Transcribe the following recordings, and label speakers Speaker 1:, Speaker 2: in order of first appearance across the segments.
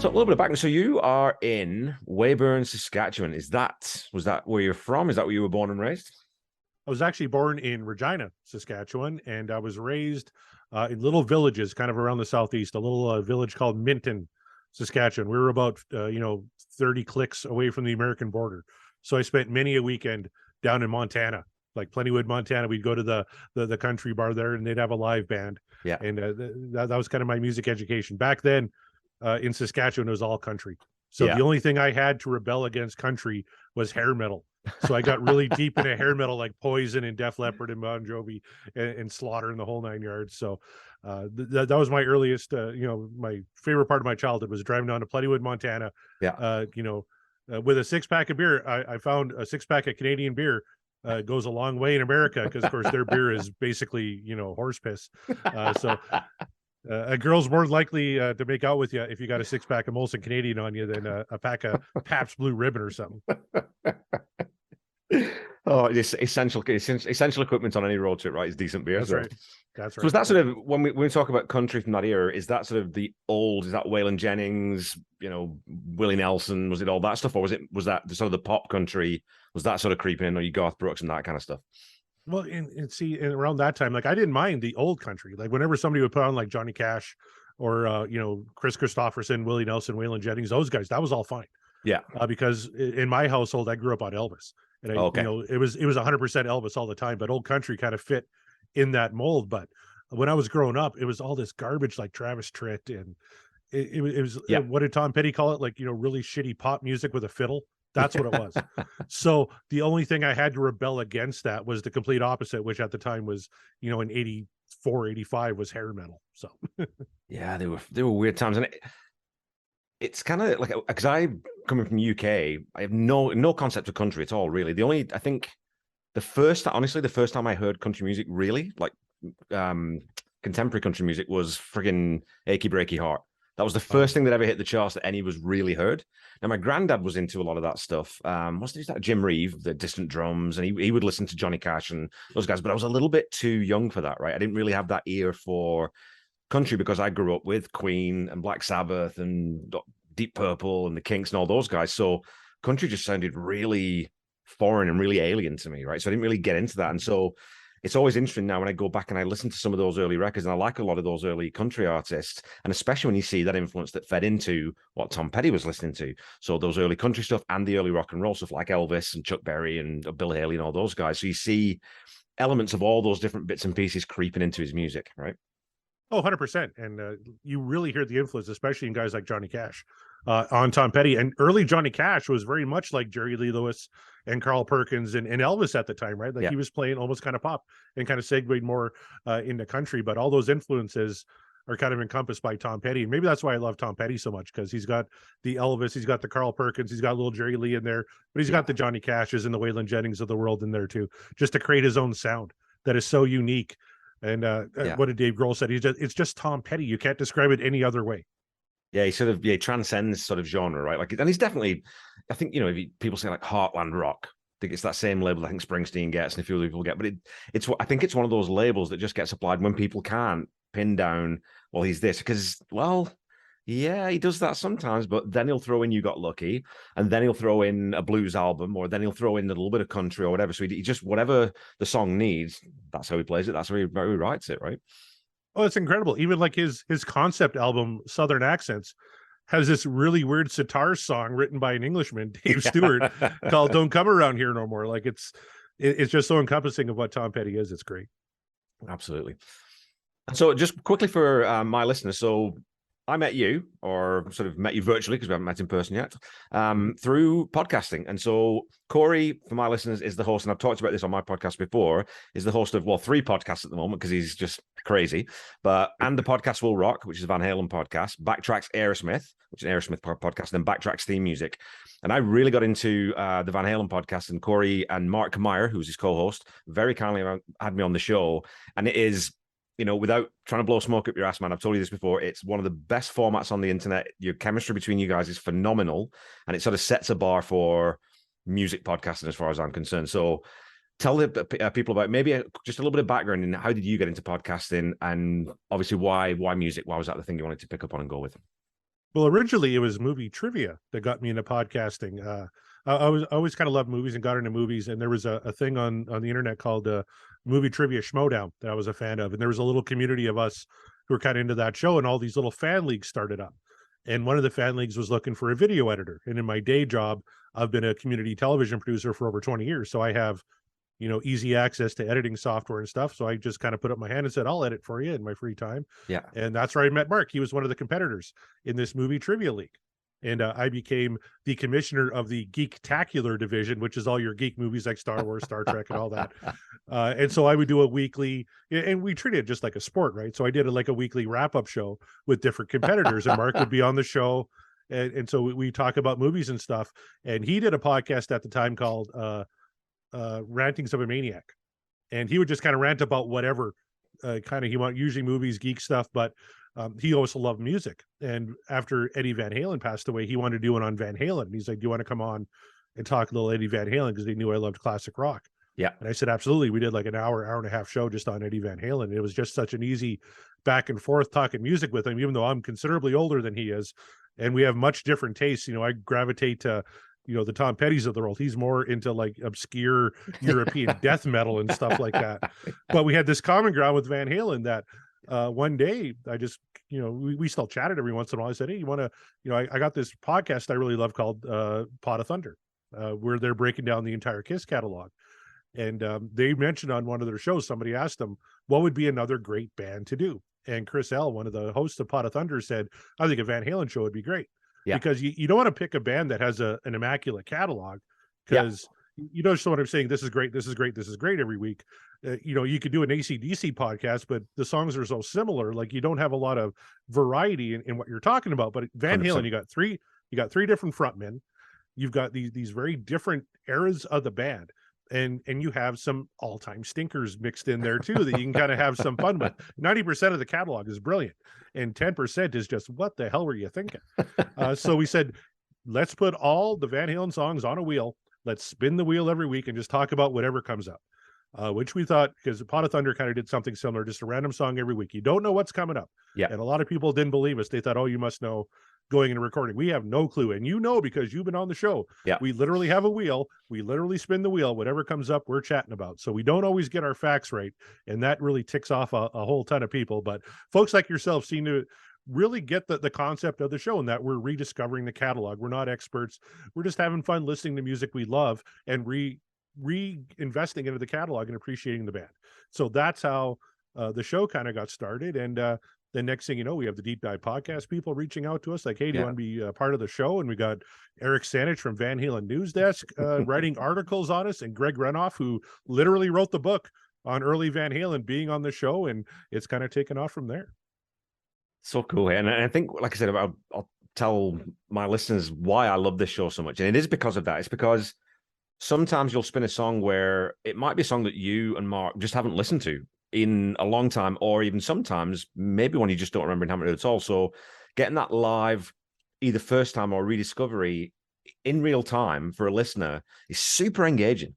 Speaker 1: So a little bit of background. So you are in Weyburn, Saskatchewan. Was that where you're from? Is that where you were born and raised?
Speaker 2: I was actually born in Regina, Saskatchewan, and I was raised in little villages kind of around the southeast, a little village called Minton, Saskatchewan. We were about 30 clicks away from the American border. So I spent many a weekend down in Montana, like Plentywood, Montana. We'd go to the country bar there, and they'd have a live band.
Speaker 1: Yeah.
Speaker 2: And that was kind of my music education. Back then, in Saskatchewan, it was all country. So
Speaker 1: Yeah.
Speaker 2: the only thing I had to rebel against country was hair metal. So I got really deep into hair metal, like Poison and Def Leppard and Bon Jovi and Slaughter and the whole nine yards. So that was my earliest, my favorite part of my childhood was driving down to Plentywood, Montana.
Speaker 1: Yeah.
Speaker 2: With a 6-pack of beer. I found a 6-pack of Canadian beer goes a long way in America because, of course, their beer is basically, horse piss. So a girl's more likely to make out with you if you got a 6-pack of Molson Canadian on you than a pack of Pabst Blue Ribbon or something.
Speaker 1: Oh, it's essential equipment on any road trip, right? Is decent beer.
Speaker 2: That's right. That's right.
Speaker 1: So is that sort of when we talk about country from that era? Is that sort of is that Waylon Jennings, Willie Nelson? Was it all that stuff, or was that the sort of the pop country? Was that sort of creeping in, or you Garth Brooks and that kind of stuff?
Speaker 2: Well, and around that time, like I didn't mind the old country. Like whenever somebody would put on like Johnny Cash or Chris Christopherson, Willie Nelson, Waylon Jennings, those guys, that was all fine.
Speaker 1: Yeah,
Speaker 2: because in my household, I grew up on Elvis, and it was 100% Elvis all the time. But old country kind of fit in that mold. But when I was growing up, it was all this garbage like Travis Tritt, and it was what did Tom Petty call it? Like really shitty pop music with a fiddle. That's what it was. So the only thing I had to rebel against that was the complete opposite, which at the time was, in 84, 85 was hair metal. So
Speaker 1: yeah, they were weird times. And it's kind of like, because I coming from UK, I have no concept of country at all, really. I think the first time I heard country music, really, like contemporary country music, was friggin' Achy Breaky Heart. That was the first thing that ever hit the charts that any was really heard. Now, my granddad was into a lot of that stuff. What's that? Jim Reeve, the distant drums, and he would listen to Johnny Cash and those guys. But I was a little bit too young for that, right? I didn't really have that ear for country because I grew up with Queen and Black Sabbath and Deep Purple and the Kinks and all those guys. So country just sounded really foreign and really alien to me, right? So I didn't really get into that. And so it's always interesting now when I go back and I listen to some of those early records, and I like a lot of those early country artists, and especially when you see that influence that fed into what Tom Petty was listening to. So those early country stuff and the early rock and roll stuff like Elvis and Chuck Berry and Bill Haley and all those guys. So you see elements of all those different bits and pieces creeping into his music, right?
Speaker 2: Oh, 100%. And you really hear the influence, especially in guys like Johnny Cash on Tom Petty. And early Johnny Cash was very much like Jerry Lee Lewis and Carl Perkins and Elvis at the time, right? Like he was playing almost kind of pop and kind of segued more into country. But all those influences are kind of encompassed by Tom Petty. And maybe that's why I love Tom Petty so much, because he's got the Elvis, he's got the Carl Perkins, he's got a little Jerry Lee in there, but he's got the Johnny Cashes and the Waylon Jennings of the world in there too, just to create his own sound that is so unique. And what did Dave Grohl said? It's just Tom Petty. You can't describe it any other way.
Speaker 1: Yeah, he sort of transcends sort of genre, right? Like, and he's definitely, I think, people say like Heartland rock. I think it's that same label I think Springsteen gets and a few other people get, but I think it's one of those labels that just gets applied when people can't pin down, well, he's this, because, well, yeah, he does that sometimes, but then he'll throw in You Got Lucky, and then he'll throw in a blues album, or then he'll throw in a little bit of country or whatever. So he just, whatever the song needs, that's how he plays it. That's how he writes it, right?
Speaker 2: Oh, it's incredible. Even like his concept album, Southern Accents, has this really weird sitar song written by an Englishman, Dave Stewart, called Don't Come Around Here No More. Like it's just so encompassing of what Tom Petty is. It's great.
Speaker 1: Absolutely. So just quickly for my listeners, so I met you, or sort of met you virtually because we haven't met in person yet, through podcasting. And so Corey, for my listeners, is the host, and I've talked about this on my podcast before, is the host of, 3 podcasts at the moment because he's just crazy. And the Podcast Will Rock, which is a Van Halen podcast, Backtracks Aerosmith, which is an Aerosmith podcast, and then Backtracks theme music. And I really got into the Van Halen podcast, and Corey and Mark Camire, who's his co-host, very kindly had me on the show. And it is, without trying to blow smoke up your ass, man, I've told you this before, it's one of the best formats on the internet. Your chemistry between you guys is phenomenal, and it sort of sets a bar for music podcasting as far as I'm concerned. So tell the people about maybe just a little bit of background and how did you get into podcasting, and obviously why music? Why was that the thing you wanted to pick up on and go with?
Speaker 2: Well, originally it was movie trivia that got me into podcasting. I always kind of loved movies and got into movies, and there was a thing on the internet called Movie Trivia Schmodown that I was a fan of, and there was a little community of us who were kind of into that show, and all these little fan leagues started up. And one of the fan leagues was looking for a video editor. And in my day job, I've been a community television producer for over 20 years, so I have easy access to editing software and stuff. So I just kind of put up my hand and said, I'll edit for you in my free time.
Speaker 1: Yeah.
Speaker 2: And that's where I met Mark. He was one of the competitors in this movie trivia league. And I became the commissioner of the Geek-tacular division, which is all your geek movies like Star Wars, Star Trek, and all that. And so I would do a weekly, and we treated it just like a sport, right? So I did like a weekly wrap-up show with different competitors, and Mark would be on the show. And so we talk about movies and stuff. And he did a podcast at the time called Rantings of a Maniac. And he would just kind of rant about whatever kind of he want, usually movies, geek stuff, but he also loved music. And after Eddie Van Halen passed away, he wanted to do it on Van Halen. And he's like, do you want to come on and talk a little Eddie Van Halen? Because they knew I loved classic rock.
Speaker 1: Yeah.
Speaker 2: And I said, absolutely. We did like an hour and a half show just on Eddie Van Halen. It was just such an easy back and forth talking music with him, even though I'm considerably older than he is. And we have much different tastes. I gravitate to, the Tom Pettys of the world. He's more into like obscure European death metal and stuff like that. But we had this common ground with Van Halen that one day I just, we still chatted every once in a while. I said, hey, you want to, I got this podcast I really love called Pot of Thunder, where they're breaking down the entire Kiss catalog. And they mentioned on one of their shows, somebody asked them, what would be another great band to do? And Chris L., one of the hosts of Pot of Thunder, said, I think a Van Halen show would be great. Yeah. Because you don't want to pick a band that has an immaculate catalog, because you don't just want to say, this is great, this is great, this is great every week. You could do an AC/DC podcast, but the songs are so similar, like you don't have a lot of variety in what you're talking about. But Van 100%. Halen, you got three different frontmen. You've got these very different eras of the band. And you have some all-time stinkers mixed in there too that you can kind of have some fun with. 90% of the catalog is brilliant, and 10% is just, what the hell were you thinking? So we said, let's put all the Van Halen songs on a wheel. Let's spin the wheel every week and just talk about whatever comes up. Which we thought, because Pot of Thunder kind of did something similar, just a random song every week. You don't know what's coming up.
Speaker 1: Yeah.
Speaker 2: And a lot of people didn't believe us. They thought, oh, you must know going into recording. We have no clue. And because you've been on the show.
Speaker 1: Yeah.
Speaker 2: We literally have a wheel. We literally spin the wheel. Whatever comes up, we're chatting about. So we don't always get our facts right. And that really ticks off a whole ton of people. But folks like yourself seem to really get the concept of the show, and that we're rediscovering the catalog. We're not experts. We're just having fun listening to music we love and reinvesting into the catalog and appreciating the band. So that's how the show kind of got started. And the next thing you know, we have the Deep Dive podcast people reaching out to us like, hey, do you want to be a part of the show? And we got Eric Sanich from Van Halen News Desk writing articles on us, and Greg Renoff, who literally wrote the book on early Van Halen, being on the show, and it's kind of taken off from there.
Speaker 1: So cool. And I think, like I said, I'll tell my listeners why I love this show so much. And it is because of that. It's because sometimes you'll spin a song where it might be a song that you and Mark just haven't listened to in a long time, or even sometimes maybe one you just don't remember and haven't heard at all. So getting that live, either first time or rediscovery in real time for a listener is super engaging,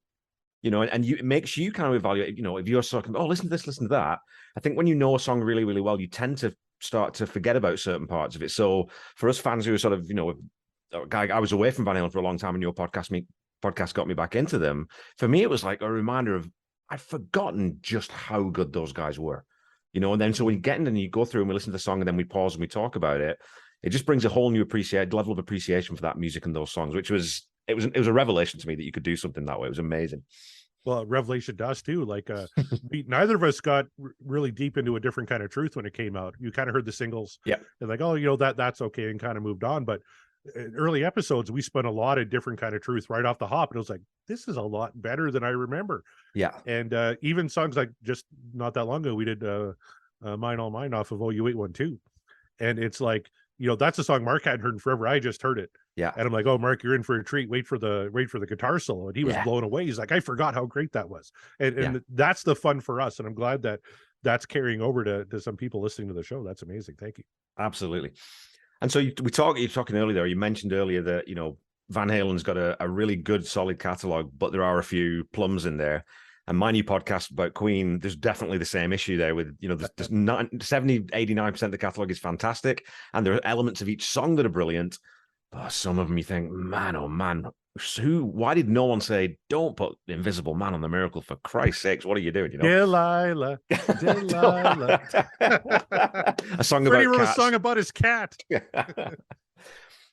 Speaker 1: and it makes you kind of evaluate, if you're talking, oh, listen to this, listen to that. I think when you know a song really, really well, you tend to start to forget about certain parts of it. So for us fans who are sort of, I was away from Van Halen for a long time, and your podcast got me back into them. For me, it was like a reminder of, I'd forgotten just how good those guys were, and then so when you get in and you go through and we listen to the song and then we pause and we talk about it, it just brings a whole new level of appreciation for that music and those songs, which was a revelation to me that you could do something that way. It was amazing.
Speaker 2: Well, revelation to us too. Like neither of us got really deep into a different kind of truth when it came out. You kind of heard the singles,
Speaker 1: yeah,
Speaker 2: and like, oh, that's okay, and kind of moved on. But in early episodes, we spent a lot of different kind of truth right off the hop, and it was like, this is a lot better than I remember.
Speaker 1: Yeah.
Speaker 2: And even songs like, just not that long ago, we did Mine All Mine off of OU812, and it's like, that's a song Mark hadn't heard in forever. I just heard it.
Speaker 1: Yeah.
Speaker 2: And I'm like, oh, Mark, you're in for a treat. Wait for the guitar solo. And he was blown away. He's like, I forgot how great that was. And that's the fun for us. And I'm glad that that's carrying over to some people listening to the show. That's amazing. Thank you.
Speaker 1: Absolutely. And so you're talking earlier there, you mentioned earlier that, Van Halen's got a really good, solid catalog, but there are a few plums in there. And my new podcast about Queen, there's definitely the same issue there with, there's 89% of the catalogue is fantastic. And there are elements of each song that are brilliant. But some of them you think, man, oh man, why did no one say, don't put Invisible Man on the Miracle, for Christ's sakes? What are you doing?
Speaker 2: Delilah.
Speaker 1: A song
Speaker 2: Freddie
Speaker 1: about
Speaker 2: wrote
Speaker 1: cats.
Speaker 2: a song about his cat.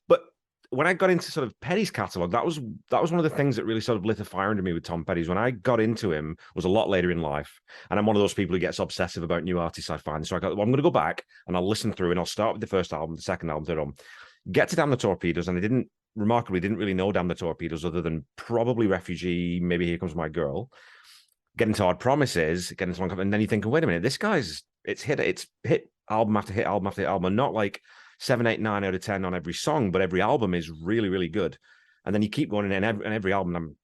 Speaker 1: But when I got into sort of Petty's catalogue, that was one of the things that really sort of lit a fire under me with Tom Petty's. When I got into him was a lot later in life. And I'm one of those people who gets obsessive about new artists I find. So I got, well, I'm going to go back and I'll listen through and I'll start with the first album, the second album, third album, get to Damn the Torpedoes. And I didn't really know Damn the Torpedoes other than probably Refugee, maybe Here Comes My Girl. Getting to Hard Promises, getting to Long, and then you think, wait a minute, this guy's, it's hit album after hit album after hit album, and not like 7, 8, 9 out of 10 on every song, but every album is really, really good. And then you keep going, and every album,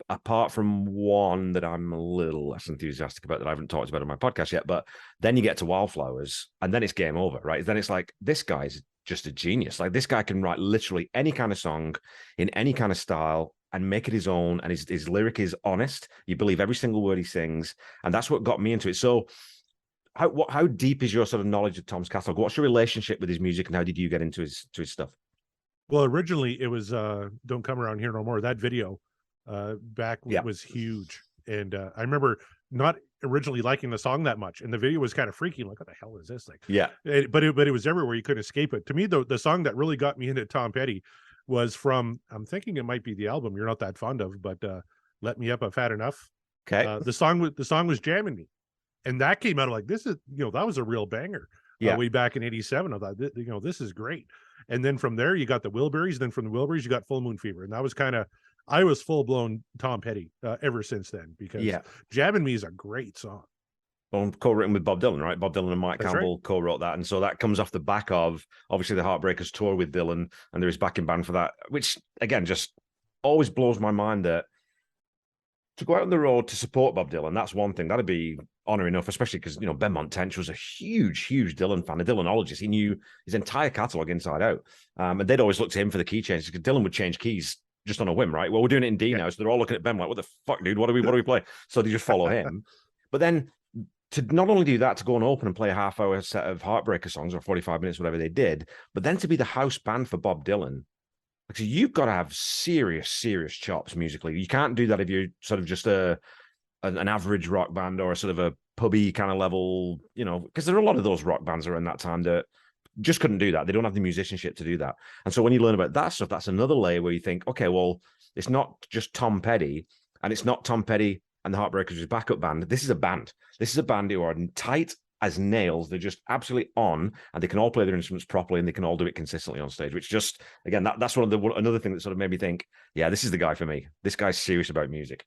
Speaker 1: apart from one that I'm a little less enthusiastic about that I haven't talked about on my podcast yet, but then you get to Wildflowers, and then it's game over, right? Then it's like, this guy's just a genius. Like, this guy can write literally any kind of song in any kind of style and make it his own, and his lyric is honest. You believe every single word he sings, and that's what got me into it. So how deep is your sort of knowledge of Tom's catalog? What's your relationship with his music, and how did you get into his stuff?
Speaker 2: Well, originally it was Don't Come Around Here No More. That video was huge. And I remember not originally liking the song that much, and the video was kind of freaky. Like, what the hell is this? Like, but it was everywhere. You couldn't escape it. To me, the song that really got me into Tom Petty was from, I'm thinking it might be the album you're not that fond of, but Let Me Up, I've Had Enough.
Speaker 1: Okay.
Speaker 2: The song was jamming me. And that came out of like, this is, that was a real banger. Way back in 87. I thought, this is great. And then from there, you got the Wilburys. Then from the Wilburys, you got Full Moon Fever. And that was I was full blown Tom Petty ever since then, because Jamming Me is a great song.
Speaker 1: Well, co-written with Bob Dylan, right? Bob Dylan and Mike Campbell co-wrote that. And so that comes off the back of, obviously, the Heartbreakers tour with Dylan, and there is backing band for that, which, again, just always blows my mind that to go out on the road to support Bob Dylan, that's one thing. That'd be honor enough, especially because, Ben Montench was a huge Dylan fan, a Dylanologist. He knew his entire catalogue inside out. And they'd always look to him for the key changes, because Dylan would change keys just on a whim, right? Well, we're doing it in D now, so they're all looking at Ben like, what the fuck, dude? What do we play? So they just follow him. But then to not only do that, to go and open and play a half-hour set of Heartbreaker songs, or 45 minutes, whatever they did, but then to be the house band for Bob Dylan, because you've got to have serious chops musically. You can't do that if you're sort of just an average rock band, or a sort of a pubby kind of level, because there are a lot of those rock bands around that time that just couldn't do that. They don't have the musicianship to do that. And so when you learn about that stuff, that's another layer where you think, okay, well, it's not just Tom Petty, and it's not Tom Petty and the Heartbreakers as backup band. This is a band. This is a band who are tight as nails. They're just absolutely on, and they can all play their instruments properly, and they can all do it consistently on stage, which just, again, that's another thing that sort of made me think, yeah, this is the guy for me. This guy's serious about music.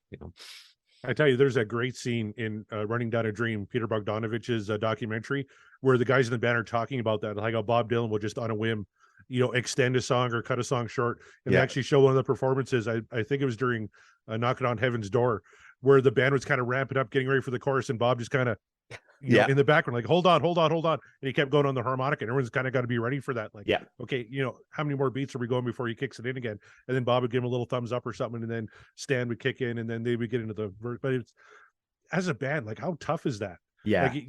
Speaker 2: I tell you, there's a great scene in Running Down a Dream, Peter Bogdanovich's documentary, where the guys in the band are talking about that, like how Bob Dylan will just on a whim, extend a song or cut a song short, and actually show one of the performances. I think it was during Knocking on Heaven's Door, where the band was kind of ramping up, getting ready for the chorus, and Bob just kind of, in the background, like, hold on. And he kept going on the harmonica, and everyone's kind of got to be ready for that. Like, okay, how many more beats are we going before he kicks it in again? And then Bob would give him a little thumbs up or something, and then Stan would kick in, and then they would get into the verse. But it's, as a band, like, how tough is that?
Speaker 1: Yeah.
Speaker 2: Like,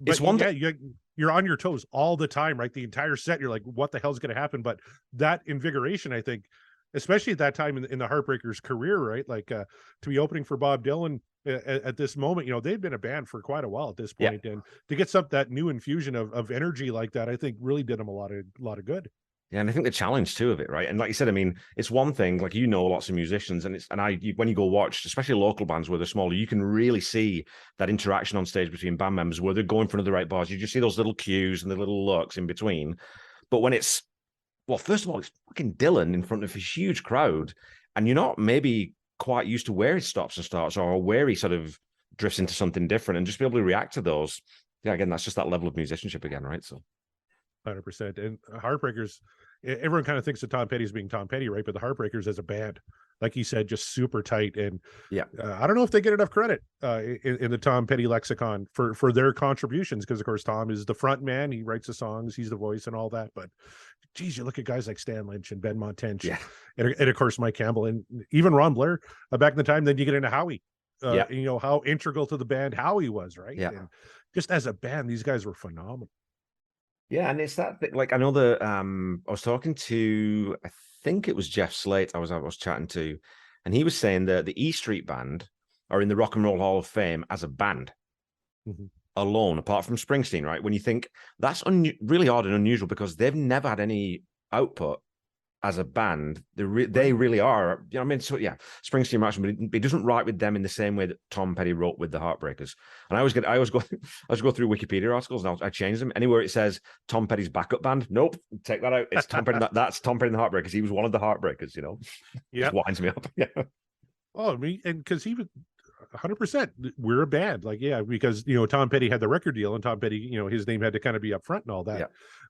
Speaker 2: but it's you're on your toes all the time, right? The entire set, you're like, what the hell's going to happen? But that invigoration, I think, especially at that time in the Heartbreakers' career, right? Like, to be opening for Bob Dylan at this moment, they've been a band for quite a while at this point, and to get that new infusion of energy like that, I think really did them a lot of good.
Speaker 1: Yeah, and I think the challenge too of it, right? And like you said, I mean, it's one thing, like, lots of musicians, and when you go watch, especially local bands where they're smaller, you can really see that interaction on stage between band members where they're going for the right bars. You just see those little cues and the little looks in between. But when it's, well, first of all, it's fucking Dylan in front of a huge crowd, and you're not maybe quite used to where he stops and starts, or where he sort of drifts into something different, and just be able to react to those. Yeah, again, that's just that level of musicianship again, right? So
Speaker 2: 100%. And Heartbreakers, everyone kind of thinks of Tom Petty as being Tom Petty, right? But the Heartbreakers as a band, like you said, just super tight. And I don't know if they get enough credit in the Tom Petty lexicon for their contributions, because of course Tom is the front man, he writes the songs, he's the voice and all that. But geez, you look at guys like Stan Lynch and Ben Montench, and of course Mike Campbell, and even Ron Blair back in the time. Then you get into Howie,
Speaker 1: Yeah.
Speaker 2: you know, how integral to the band Howie was, right?
Speaker 1: Yeah.
Speaker 2: And just as a band, these guys were phenomenal.
Speaker 1: Yeah, and it's that thing, like I know that I was talking to, I think it was Jeff Slate I was chatting to, and he was saying that the E Street Band are in the Rock and Roll Hall of Fame as a band
Speaker 2: Mhm.
Speaker 1: alone, apart from Springsteen, right? When you think that's really odd and unusual because they've never had any output as a band. They
Speaker 2: Right.
Speaker 1: really are, you know what I mean? So yeah, Springsteen writes, but he doesn't write with them in the same way that Tom Petty wrote with the Heartbreakers. And I always go through Wikipedia articles and I change them. Anywhere it says Tom Petty's backup band, nope, take that out. It's Tom Petty. That's Tom Petty and the Heartbreakers. He was one of the Heartbreakers, you know.
Speaker 2: Yeah.
Speaker 1: Just winds me up. Yeah.
Speaker 2: Oh, I mean, and because he was 100%, we're a band, like, yeah, because, you know, Tom Petty had the record deal, and Tom Petty, you know, his name had to kind of be up front and all that.
Speaker 1: Yeah.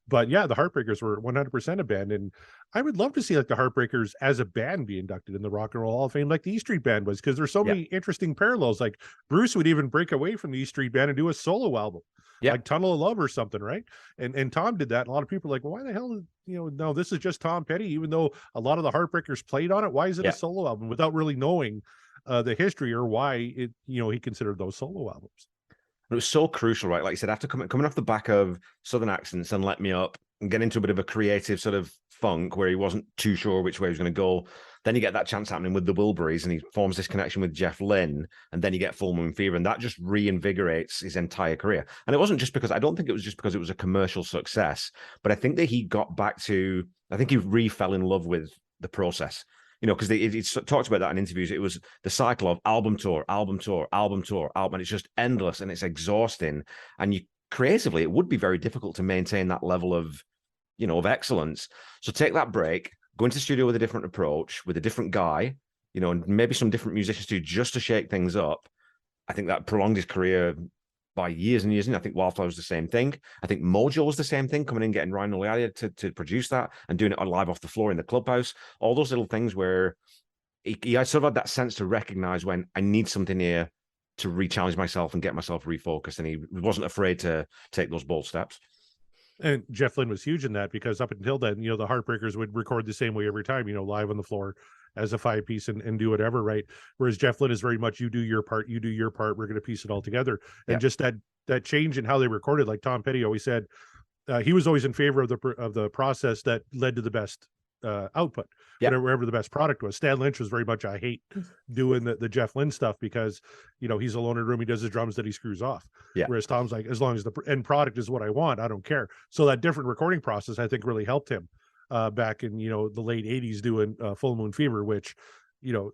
Speaker 2: But yeah, the Heartbreakers were 100% a band, and I would love to see like the Heartbreakers as a band be inducted in the Rock and Roll Hall of Fame, like the E Street Band was, because there's so many interesting parallels. Like Bruce would even break away from the E Street Band and do a solo album, like Tunnel of Love or something, right? And Tom did that. And a lot of people are like, well, why the hell, you know, no, this is just Tom Petty, even though a lot of the Heartbreakers played on it. Why is it a solo album, without really knowing the history or why it, you know, he considered those solo albums.
Speaker 1: It was so crucial, right? Like you said, after coming off the back of Southern Accents and Let Me Up and get into a bit of a creative sort of funk where he wasn't too sure which way he was going to go, then you get that chance happening with the Wilburys and he forms this connection with Jeff Lynne, and then you get Full Moon Fever, and that just reinvigorates his entire career. And it wasn't just because, I don't think it was just because it was a commercial success, but I think that he got back to, I think he fell in love with the process. You know, because he talked about that in interviews. It was the cycle of album tour, album tour, album tour, album, and it's just endless and it's exhausting. And you creatively, it would be very difficult to maintain that level of, you know, of excellence. So take that break, go into the studio with a different approach, with a different guy, you know, and maybe some different musicians too, just to shake things up. I think that prolonged his career by years and years. And I think Wildflower was the same thing. I think Mojo was the same thing, coming in, getting Ryan Olialia to produce that and doing it on live off the floor in the clubhouse. All those little things where he sort of had that sense to recognize when I need something here to re-challenge myself and get myself refocused. And he wasn't afraid to take those bold steps.
Speaker 2: And Jeff Lynne was huge in that, because up until then, you know, the Heartbreakers would record the same way every time, you know, live on the floor as a 5-piece and do whatever, right? Whereas Jeff Lynne is very much, you do your part, we're going to piece it all together. And just that change in how they recorded, like Tom Petty always said, he was always in favor of the process that led to the best output, wherever the best product was. Stan Lynch was very much, I hate doing the Jeff Lynne stuff because, you know, he's alone in a room, he does his drums, that he screws off. Whereas Tom's like, as long as the end product is what I want, I don't care. So that different recording process, I think, really helped him back in, you know, the late 80s doing Full Moon Fever, which, you know,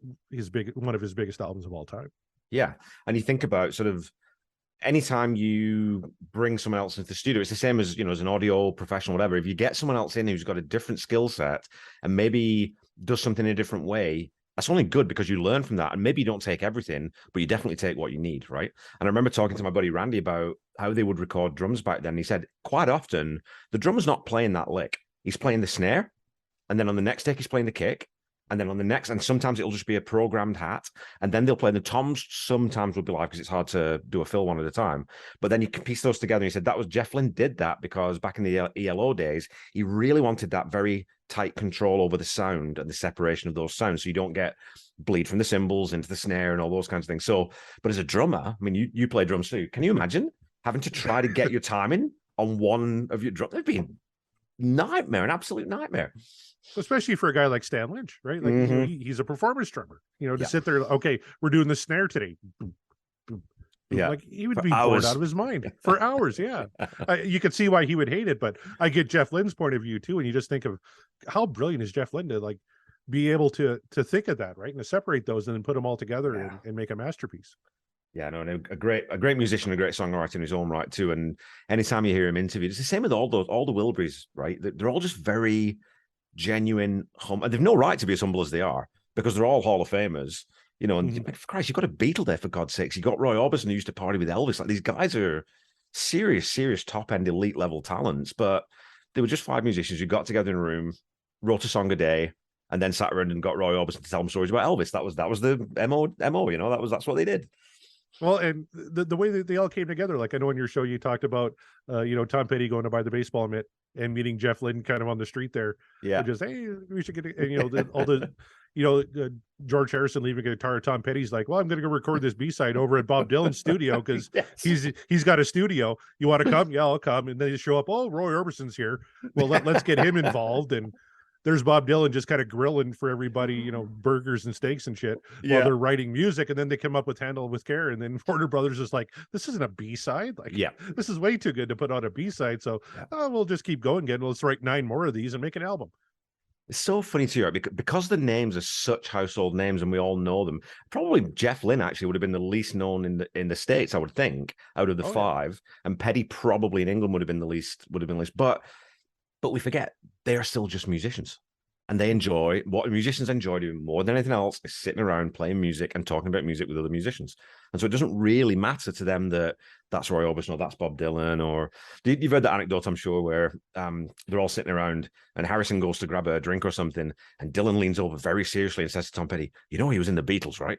Speaker 2: one of his biggest albums of all time.
Speaker 1: Yeah. And you think about sort of anytime you bring someone else into the studio, it's the same as, you know, as an audio professional, whatever. If you get someone else in who's got a different skill set and maybe does something in a different way, that's only good because you learn from that. And maybe you don't take everything, but you definitely take what you need, right? And I remember talking to my buddy Randy about how they would record drums back then. He said quite often the drummer's not playing that lick. He's playing the snare. And then on the next take, he's playing the kick. And then on the next, and sometimes it'll just be a programmed hat. And then they'll play the toms, sometimes will be live because it's hard to do a fill one at a time. But then you can piece those together. And he said that was Jeff Lynne did that because back in the ELO days, he really wanted that very tight control over the sound and the separation of those sounds. So you don't get bleed from the cymbals into the snare and all those kinds of things. So, but as a drummer, I mean, you play drums too. Can you imagine having to try to get your timing on one of your drums? It'd be a nightmare, an absolute nightmare.
Speaker 2: Especially for a guy like Stan Lynch, right? Like, you know, he's a performance drummer, you know, to sit there, okay, we're doing the snare today. Like, he would be bored out of his mind for hours. You could see why he would hate it, but I get Jeff Lynne's point of view too. And you just think of how brilliant is Jeff Lynne to like be able to think of that, right? And to separate those and then put them all together and make a masterpiece.
Speaker 1: Yeah, no, a great musician, a great songwriter in his own right too. And anytime you hear him interviewed, it's the same with all the Wilburys, right? They're all just very genuine, and they've no right to be as humble as they are because they're all Hall of Famers, you know. And for Christ, you've got a Beatle there, for God's sakes. You got Roy Orbison, who used to party with Elvis. Like, these guys are serious top end elite level talents, but they were just 5 musicians who got together in a room, wrote a song a day, and then sat around and got Roy Orbison to tell them stories about Elvis. That was the mo, you know. That's what they did.
Speaker 2: Well, and the way that they all came together, like I know in your show you talked about, you know, Tom Petty going to buy the baseball mitt and meeting Jeff Lynne kind of on the street there.
Speaker 1: Yeah,
Speaker 2: just, hey, we should get, and, you know, all the, George Harrison leaving a guitar. Tom Petty's like, well, I'm going to go record this B-side over at Bob Dylan's studio because he's got a studio. You want to come? Yeah, I'll come. And they show up. Oh, Roy Orbison's here. Well, let's get him involved. And there's Bob Dylan just kind of grilling for everybody, burgers and steaks and shit while they're writing music. And then they come up with Handle with Care. And then Warner Brothers is like, this isn't a B-side. Like, this is way too good to put on a B-side. So we'll just keep going again. Let's write 9 more of these and make an album.
Speaker 1: It's so funny too, right? Because the names are such household names and we all know them. Probably Jeff Lynne actually would have been the least known in the States, I would think, out of the 5. And Petty probably in England would have been the least. But we forget they are still just musicians. And they enjoy what musicians enjoy doing more than anything else is sitting around playing music and talking about music with other musicians. And so it doesn't really matter to them that that's Roy Orbison or that's Bob Dylan. Or you've heard that anecdote, I'm sure, where they're all sitting around and Harrison goes to grab a drink or something, and Dylan leans over very seriously and says to Tom Petty, "You know he was in the Beatles, right?"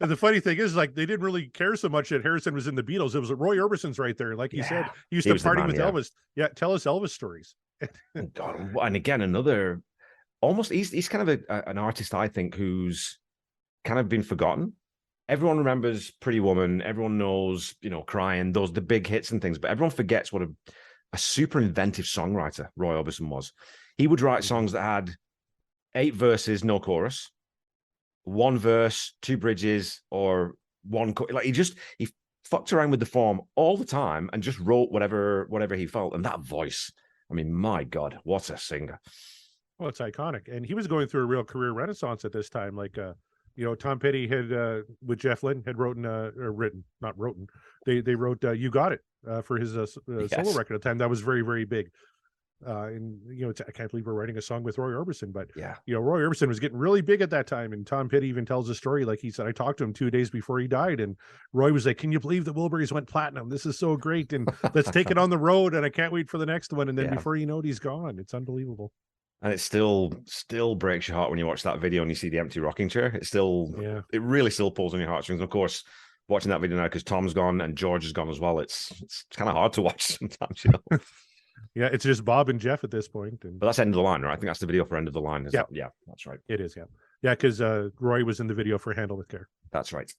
Speaker 2: And the funny thing is, like, they didn't really care so much that Harrison was in the Beatles. It was Roy Orbison's right there. Like you said, he used to party with Elvis. Yeah, tell us Elvis stories.
Speaker 1: God, and again, another almost he's kind of an artist, I think, who's kind of been forgotten. Everyone remembers Pretty Woman. Everyone knows, Crying, the big hits and things, but everyone forgets what a super inventive songwriter Roy Orbison was. He would write songs that had 8 verses, no chorus, 1 verse, 2 bridges, or 1 like he fucked around with the form all the time and just wrote whatever he felt. And that voice, I mean, my God, what a singer.
Speaker 2: Well, it's iconic. And he was going through a real career renaissance at this time. Like, Tom Petty had, with Jeff Lynne, had they wrote You Got It for his solo record at the time. That was very, very big. And, I can't believe we're writing a song with Roy Orbison, but, Roy Orbison was getting really big at that time. And Tom Petty even tells a story. Like he said, I talked to him 2 days before he died. And Roy was like, can you believe the Wilburys went platinum? This is so great. And let's take it on the road. And I can't wait for the next one. And then before you know it, he's gone. It's unbelievable.
Speaker 1: And it still breaks your heart when you watch that video and you see the empty rocking chair. It really still pulls on your heartstrings. Of course, watching that video now, because Tom's gone and George is gone as well, it's kind of hard to watch sometimes,
Speaker 2: Yeah, it's just Bob and Jeff at this point.
Speaker 1: But that's End of the Line, right? I think that's the video for End of the Line. Yeah, that's right.
Speaker 2: It is, yeah, because Roy was in the video for Handle with Care.
Speaker 1: That's right.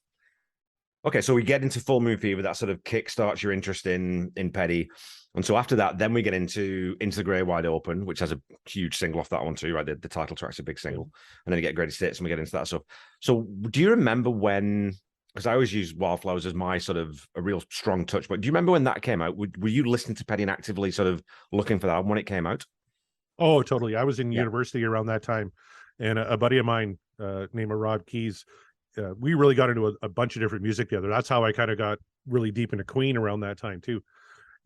Speaker 1: Okay, so we get into Full Moon Fever. That sort of kickstarts your interest in Petty. And so after that, then we get into the Grey Wide Open, which has a huge single off that one too, right? The title track's a big single. And then you get Greatest Hits and we get into that stuff. So do you remember when, because I always use Wildflowers as my sort of a real strong touch, but do you remember when that came out? Were you listening to Petty and actively sort of looking for that album when it came out?
Speaker 2: Oh, totally. I was in university around that time. And a buddy of mine named Rob Keys, we really got into a bunch of different music together. That's how I kind of got really deep into Queen around that time too.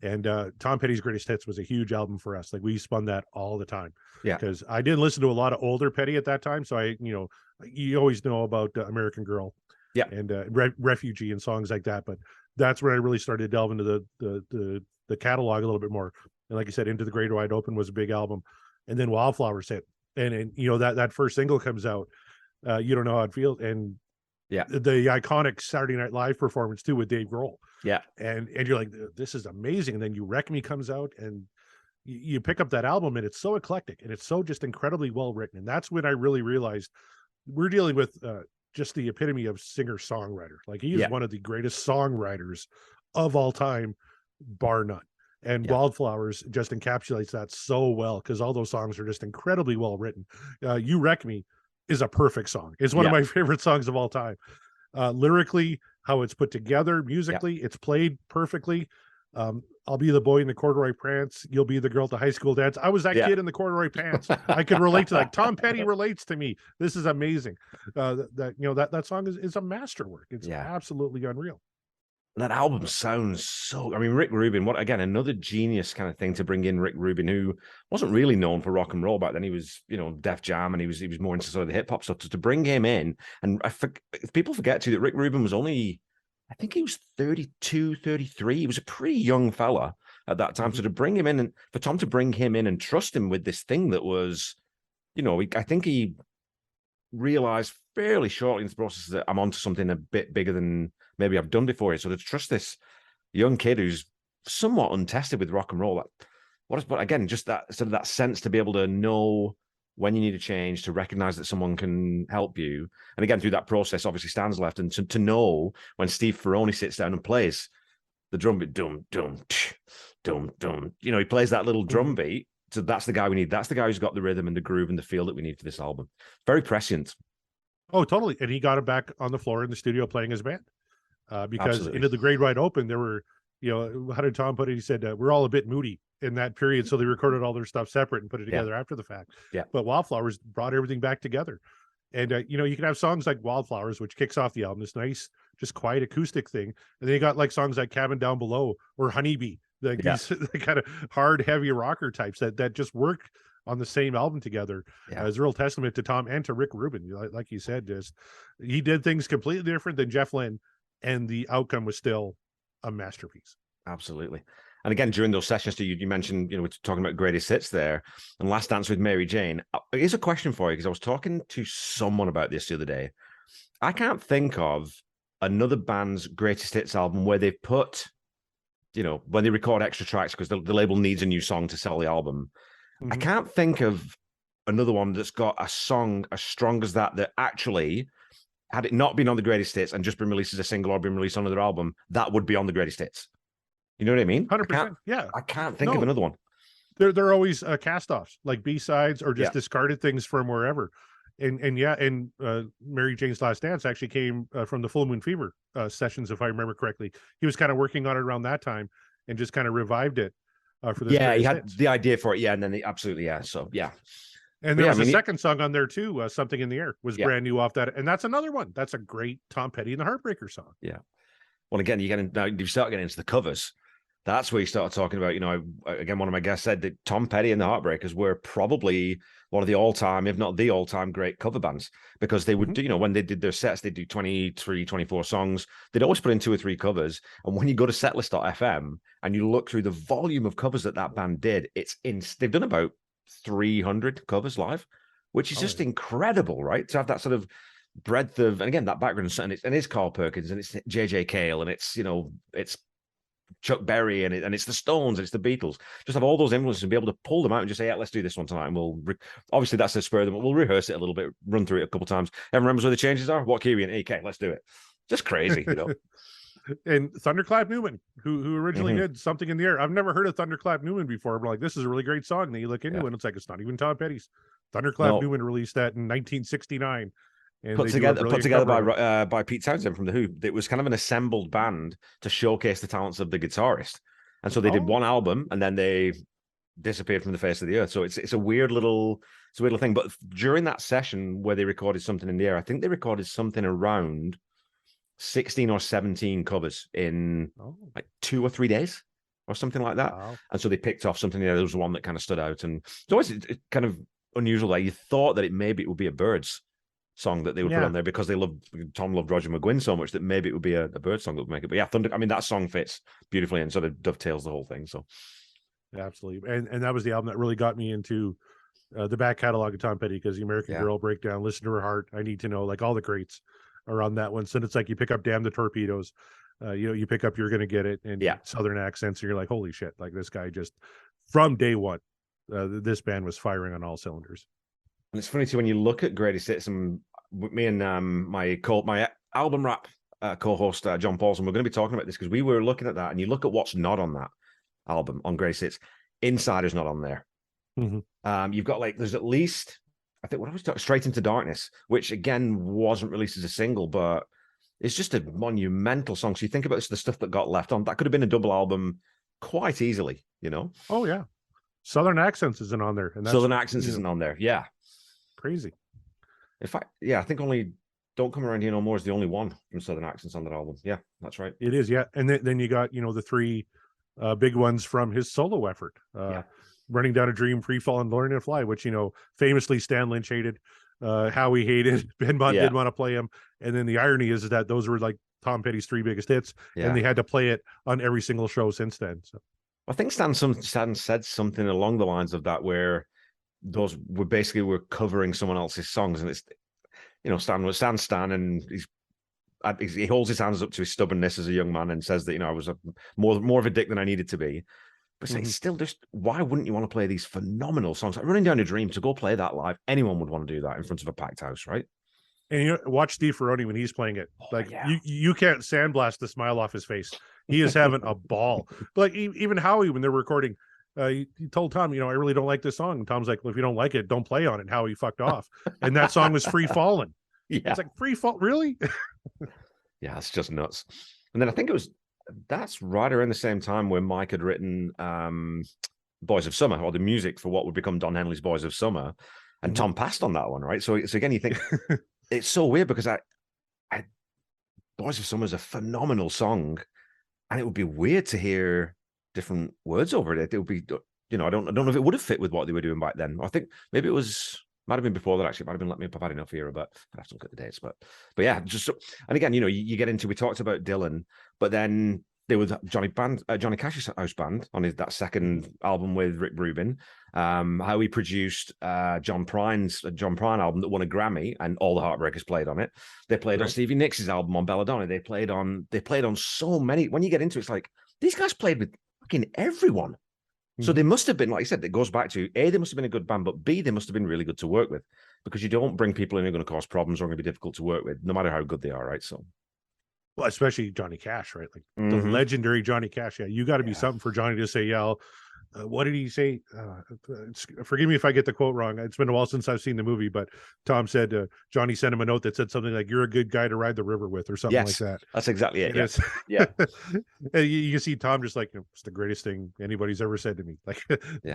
Speaker 2: And Tom Petty's Greatest Hits was a huge album for us. Like we spun that all the time. Yeah. Because I didn't listen to a lot of older Petty at that time. So you always know about American Girl. Yeah. And Refugee and songs like that. But that's where I really started to delve into the catalog a little bit more. And like I said, Into the Great Wide Open was a big album. And then Wildflowers hit. And that first single comes out. You Don't Know How It Feels. And the iconic Saturday Night Live performance too with Dave Grohl. Yeah. And you're like, this is amazing. And then You Wreck Me comes out and you pick up that album and it's so eclectic and it's so just incredibly well written. And that's when I really realized we're dealing with just the epitome of singer-songwriter. Like he is one of the greatest songwriters of all time, bar none. And Wildflowers just encapsulates that so well because all those songs are just incredibly well written. You Wreck Me is a perfect song. It's one of my favorite songs of all time. Lyrically, how it's put together, musically, it's played perfectly. I'll be the boy in the corduroy pants. You'll be the girl at the high school dance. I was that kid in the corduroy pants. I could relate to that. Tom Petty relates to me. This is amazing. That song is a masterwork. It's absolutely unreal.
Speaker 1: That album sounds so. I mean, Rick Rubin. What again? Another genius kind of thing to bring in Rick Rubin, who wasn't really known for rock and roll back then. He was, Def Jam, and he was more into sort of the hip hop stuff. To bring him in, and people forget too that Rick Rubin was only, I think he was 32, 33. He was a pretty young fella at that time. So to bring him in, and for Tom to bring him in and trust him with this thing that was, I think he realized fairly shortly in the process that I'm onto something a bit bigger than maybe I've done before. So to trust this young kid who's somewhat untested with rock and roll, but again, just that sort of that sense to be able to know when you need a change, to recognize that someone can help you. And again, through that process, obviously Stan's left, and to know when Steve Ferroni sits down and plays the drum beat, dum, dum, tch, dum, dum, you know, he plays that little drum beat. So that's the guy we need. That's the guy who's got the rhythm and the groove and the feel that we need for this album. Very prescient.
Speaker 2: Oh, totally. And he got him back on the floor in the studio playing his band. Because
Speaker 1: Absolutely.
Speaker 2: into the Great Wide Open, there were, you know, how did Tom put it? He said, we're all a bit moody in that period. So they recorded all their stuff separate and put it together after the fact.
Speaker 1: Yeah.
Speaker 2: But Wildflowers brought everything back together. And, you know, you can have songs like Wildflowers, which kicks off the album, this nice, just quiet acoustic thing. And then you got like songs like Cabin Down Below or Honeybee, like these kind of hard, heavy rocker types that just work on the same album together. It's a real testament to Tom and to Rick Rubin. Like you said, just he did things completely different than Jeff Lynne, and the outcome was still a masterpiece.
Speaker 1: Absolutely. And again, during those sessions, you mentioned, you know, we're talking about greatest hits there, and Last Dance with Mary Jane. Here's a question for you, because I was talking to someone about this the other day. I can't think of another band's greatest hits album where they've put, you know, when they record extra tracks because the label needs a new song to sell the album. I can't think of another one that's got a song as strong as that actually, had it not been on the greatest hits and just been released as a single or been released on another album, that would be on the greatest hits. You know what I mean?
Speaker 2: 100%. Yeah.
Speaker 1: I can't think of another one.
Speaker 2: They're always cast-offs, like B-sides or just discarded things from wherever. And Mary Jane's Last Dance actually came from the Full Moon Fever sessions, if I remember correctly. He was kind of working on it around that time and just kind of revived it for this.
Speaker 1: Yeah, he had the idea for it. Yeah, and then absolutely, yeah. So yeah.
Speaker 2: And there was a second song on there too, Something in the Air was brand new off that. And that's another one. That's a great Tom Petty and the Heartbreaker song.
Speaker 1: Yeah. Well, again, you start getting into the covers. That's where you start talking about, you know, again, one of my guests said that Tom Petty and the Heartbreakers were probably one of the all-time, if not the all-time great cover bands, because they would do, you know, when they did their sets, they'd do 23, 24 songs. They'd always put in 2 or 3 covers. And when you go to setlist.fm and you look through the volume of covers that band did, they've done about 300 covers live, which is just incredible, right? To have that sort of breadth of, and again, that background, and it's Carl Perkins, and it's JJ Cale, and it's, you know, it's Chuck Berry, and it's the Stones, and it's the Beatles. Just have all those influences and be able to pull them out and just say, yeah, let's do this one tonight. And obviously that's the spur of them. We'll rehearse it a little bit, run through it a couple of times. Everyone remembers where the changes are? What key are we in? Okay, let's do it. Just crazy, you know.
Speaker 2: And Thunderclap Newman, who originally did Something in the Air. I've never heard of Thunderclap Newman before. I'm like, this is a really great song. And then you look into it, and it's like, it's not even Tom Petty's. Thunderclap Newman released that in 1969. And
Speaker 1: put together by Pete Townsend from The Who. It was kind of an assembled band to showcase the talents of the guitarist. And so they did one album, and then they disappeared from the face of the earth. So it's a weird little thing. But during that session where they recorded Something in the Air, I think they recorded something around 16 or 17 covers in like 2 or 3 days or something like that. Wow. And so they picked off Something in the Air. There was one that kind of stood out. And it's always kind of unusual that you thought that maybe it would be a Byrds song that they would put on there, because Tom loved Roger McGuinn so much that maybe it would be a Byrds song that would make it. But yeah, that song fits beautifully and sort of dovetails the whole thing. So
Speaker 2: absolutely. And that was the album that really got me into the back catalog of Tom Petty, because the American Girl, Breakdown, Listen to Her Heart, I Need to Know, like all the greats are on that one. So it's like you pick up Damn the Torpedoes, you pick up You're Gonna Get It, and Southern accents, and you're like, holy shit, like this guy just from day one, this band was firing on all cylinders.
Speaker 1: And it's funny too, when you look at greatest hits, and me and my album rap co-host John Paulson, we're going to be talking about this, because we were looking at that, and you look at what's not on that album on greatest hits. Insider's not on there. You've got there's at least, I think, what I was talking, Straight Into Darkness, which again wasn't released as a single, but it's just a monumental song. So you think about the stuff that got left on, that could have been a double album quite easily, you know?
Speaker 2: Oh yeah. Southern Accents isn't on there. And
Speaker 1: Southern Accents isn't on there. Yeah.
Speaker 2: Crazy.
Speaker 1: In fact, I think only Don't Come Around Here No More is the only one from Southern Accents on that album. Yeah, that's right.
Speaker 2: It is, yeah. And then you got, the 3 big ones from his solo effort. Running Down a Dream, Free Fall, and Learning to Fly, which, famously Stan Lynch hated, Howie hated, Ben Butt didn't want to play him. And then the irony is that those were like Tom Petty's 3 biggest hits, and they had to play it on every single show since then. So
Speaker 1: I think Stan said something along the lines of that, where those were covering someone else's songs, and it's, Stan, and he holds his hands up to his stubbornness as a young man and says that, I was more of a dick than I needed to be. But it's still just, why wouldn't you want to play these phenomenal songs? Like Running Down a Dream, to go play that live, anyone would want to do that in front of a packed house, right?
Speaker 2: And you know, watch Steve Ferroni when he's playing it. Like you can't sandblast the smile off his face. He is having a ball. But like even Howie, when they're recording, he told Tom, you know, I really don't like this song. And Tom's like, well, if you don't like it, don't play on it. And Howie fucked off. And that song was Free Fallin'.
Speaker 1: Yeah.
Speaker 2: It's like Free Fall, really?
Speaker 1: Yeah, it's just nuts. And then I think that's right around the same time when Mike had written Boys of Summer, or the music for what would become Don Henley's Boys of Summer. And Tom passed on that one, right? So again, you think it's so weird because Boys of Summer is a phenomenal song, and it would be weird to hear different words over it. It would be, you know, I don't know if it would have fit with what they were doing back then. I think maybe it might have been before that. Actually, it might have been Let Me Up, I've Had Enough era, but I'd have to look at the dates. But yeah, just, and again, you know, you get into, we talked about Dylan, but then there was Johnny Cash's house band on that second album with Rick Rubin. How he produced John Prine's album that won a Grammy, and all the Heartbreakers played on it. They played on Stevie Nicks' album on Belladonna. They played on so many. When you get into it, it's like these guys played with fucking everyone. So they must have been, like I said, it goes back to A, they must have been a good band, but B, they must have been really good to work with, because you don't bring people in who are going to cause problems or are going to be difficult to work with, no matter how good they are, right? So,
Speaker 2: well, especially Johnny Cash, right? Like the legendary Johnny Cash. Yeah, you got to be something for Johnny to say, yeah, what did he say? Forgive me if I get the quote wrong. It's been a while since I've seen the movie, but Tom said Johnny sent him a note that said something like, "You're a good guy to ride the river with," or something like that.
Speaker 1: That's exactly it.
Speaker 2: And
Speaker 1: yeah.
Speaker 2: You can see Tom just like, you know, it's the greatest thing anybody's ever said to me. Like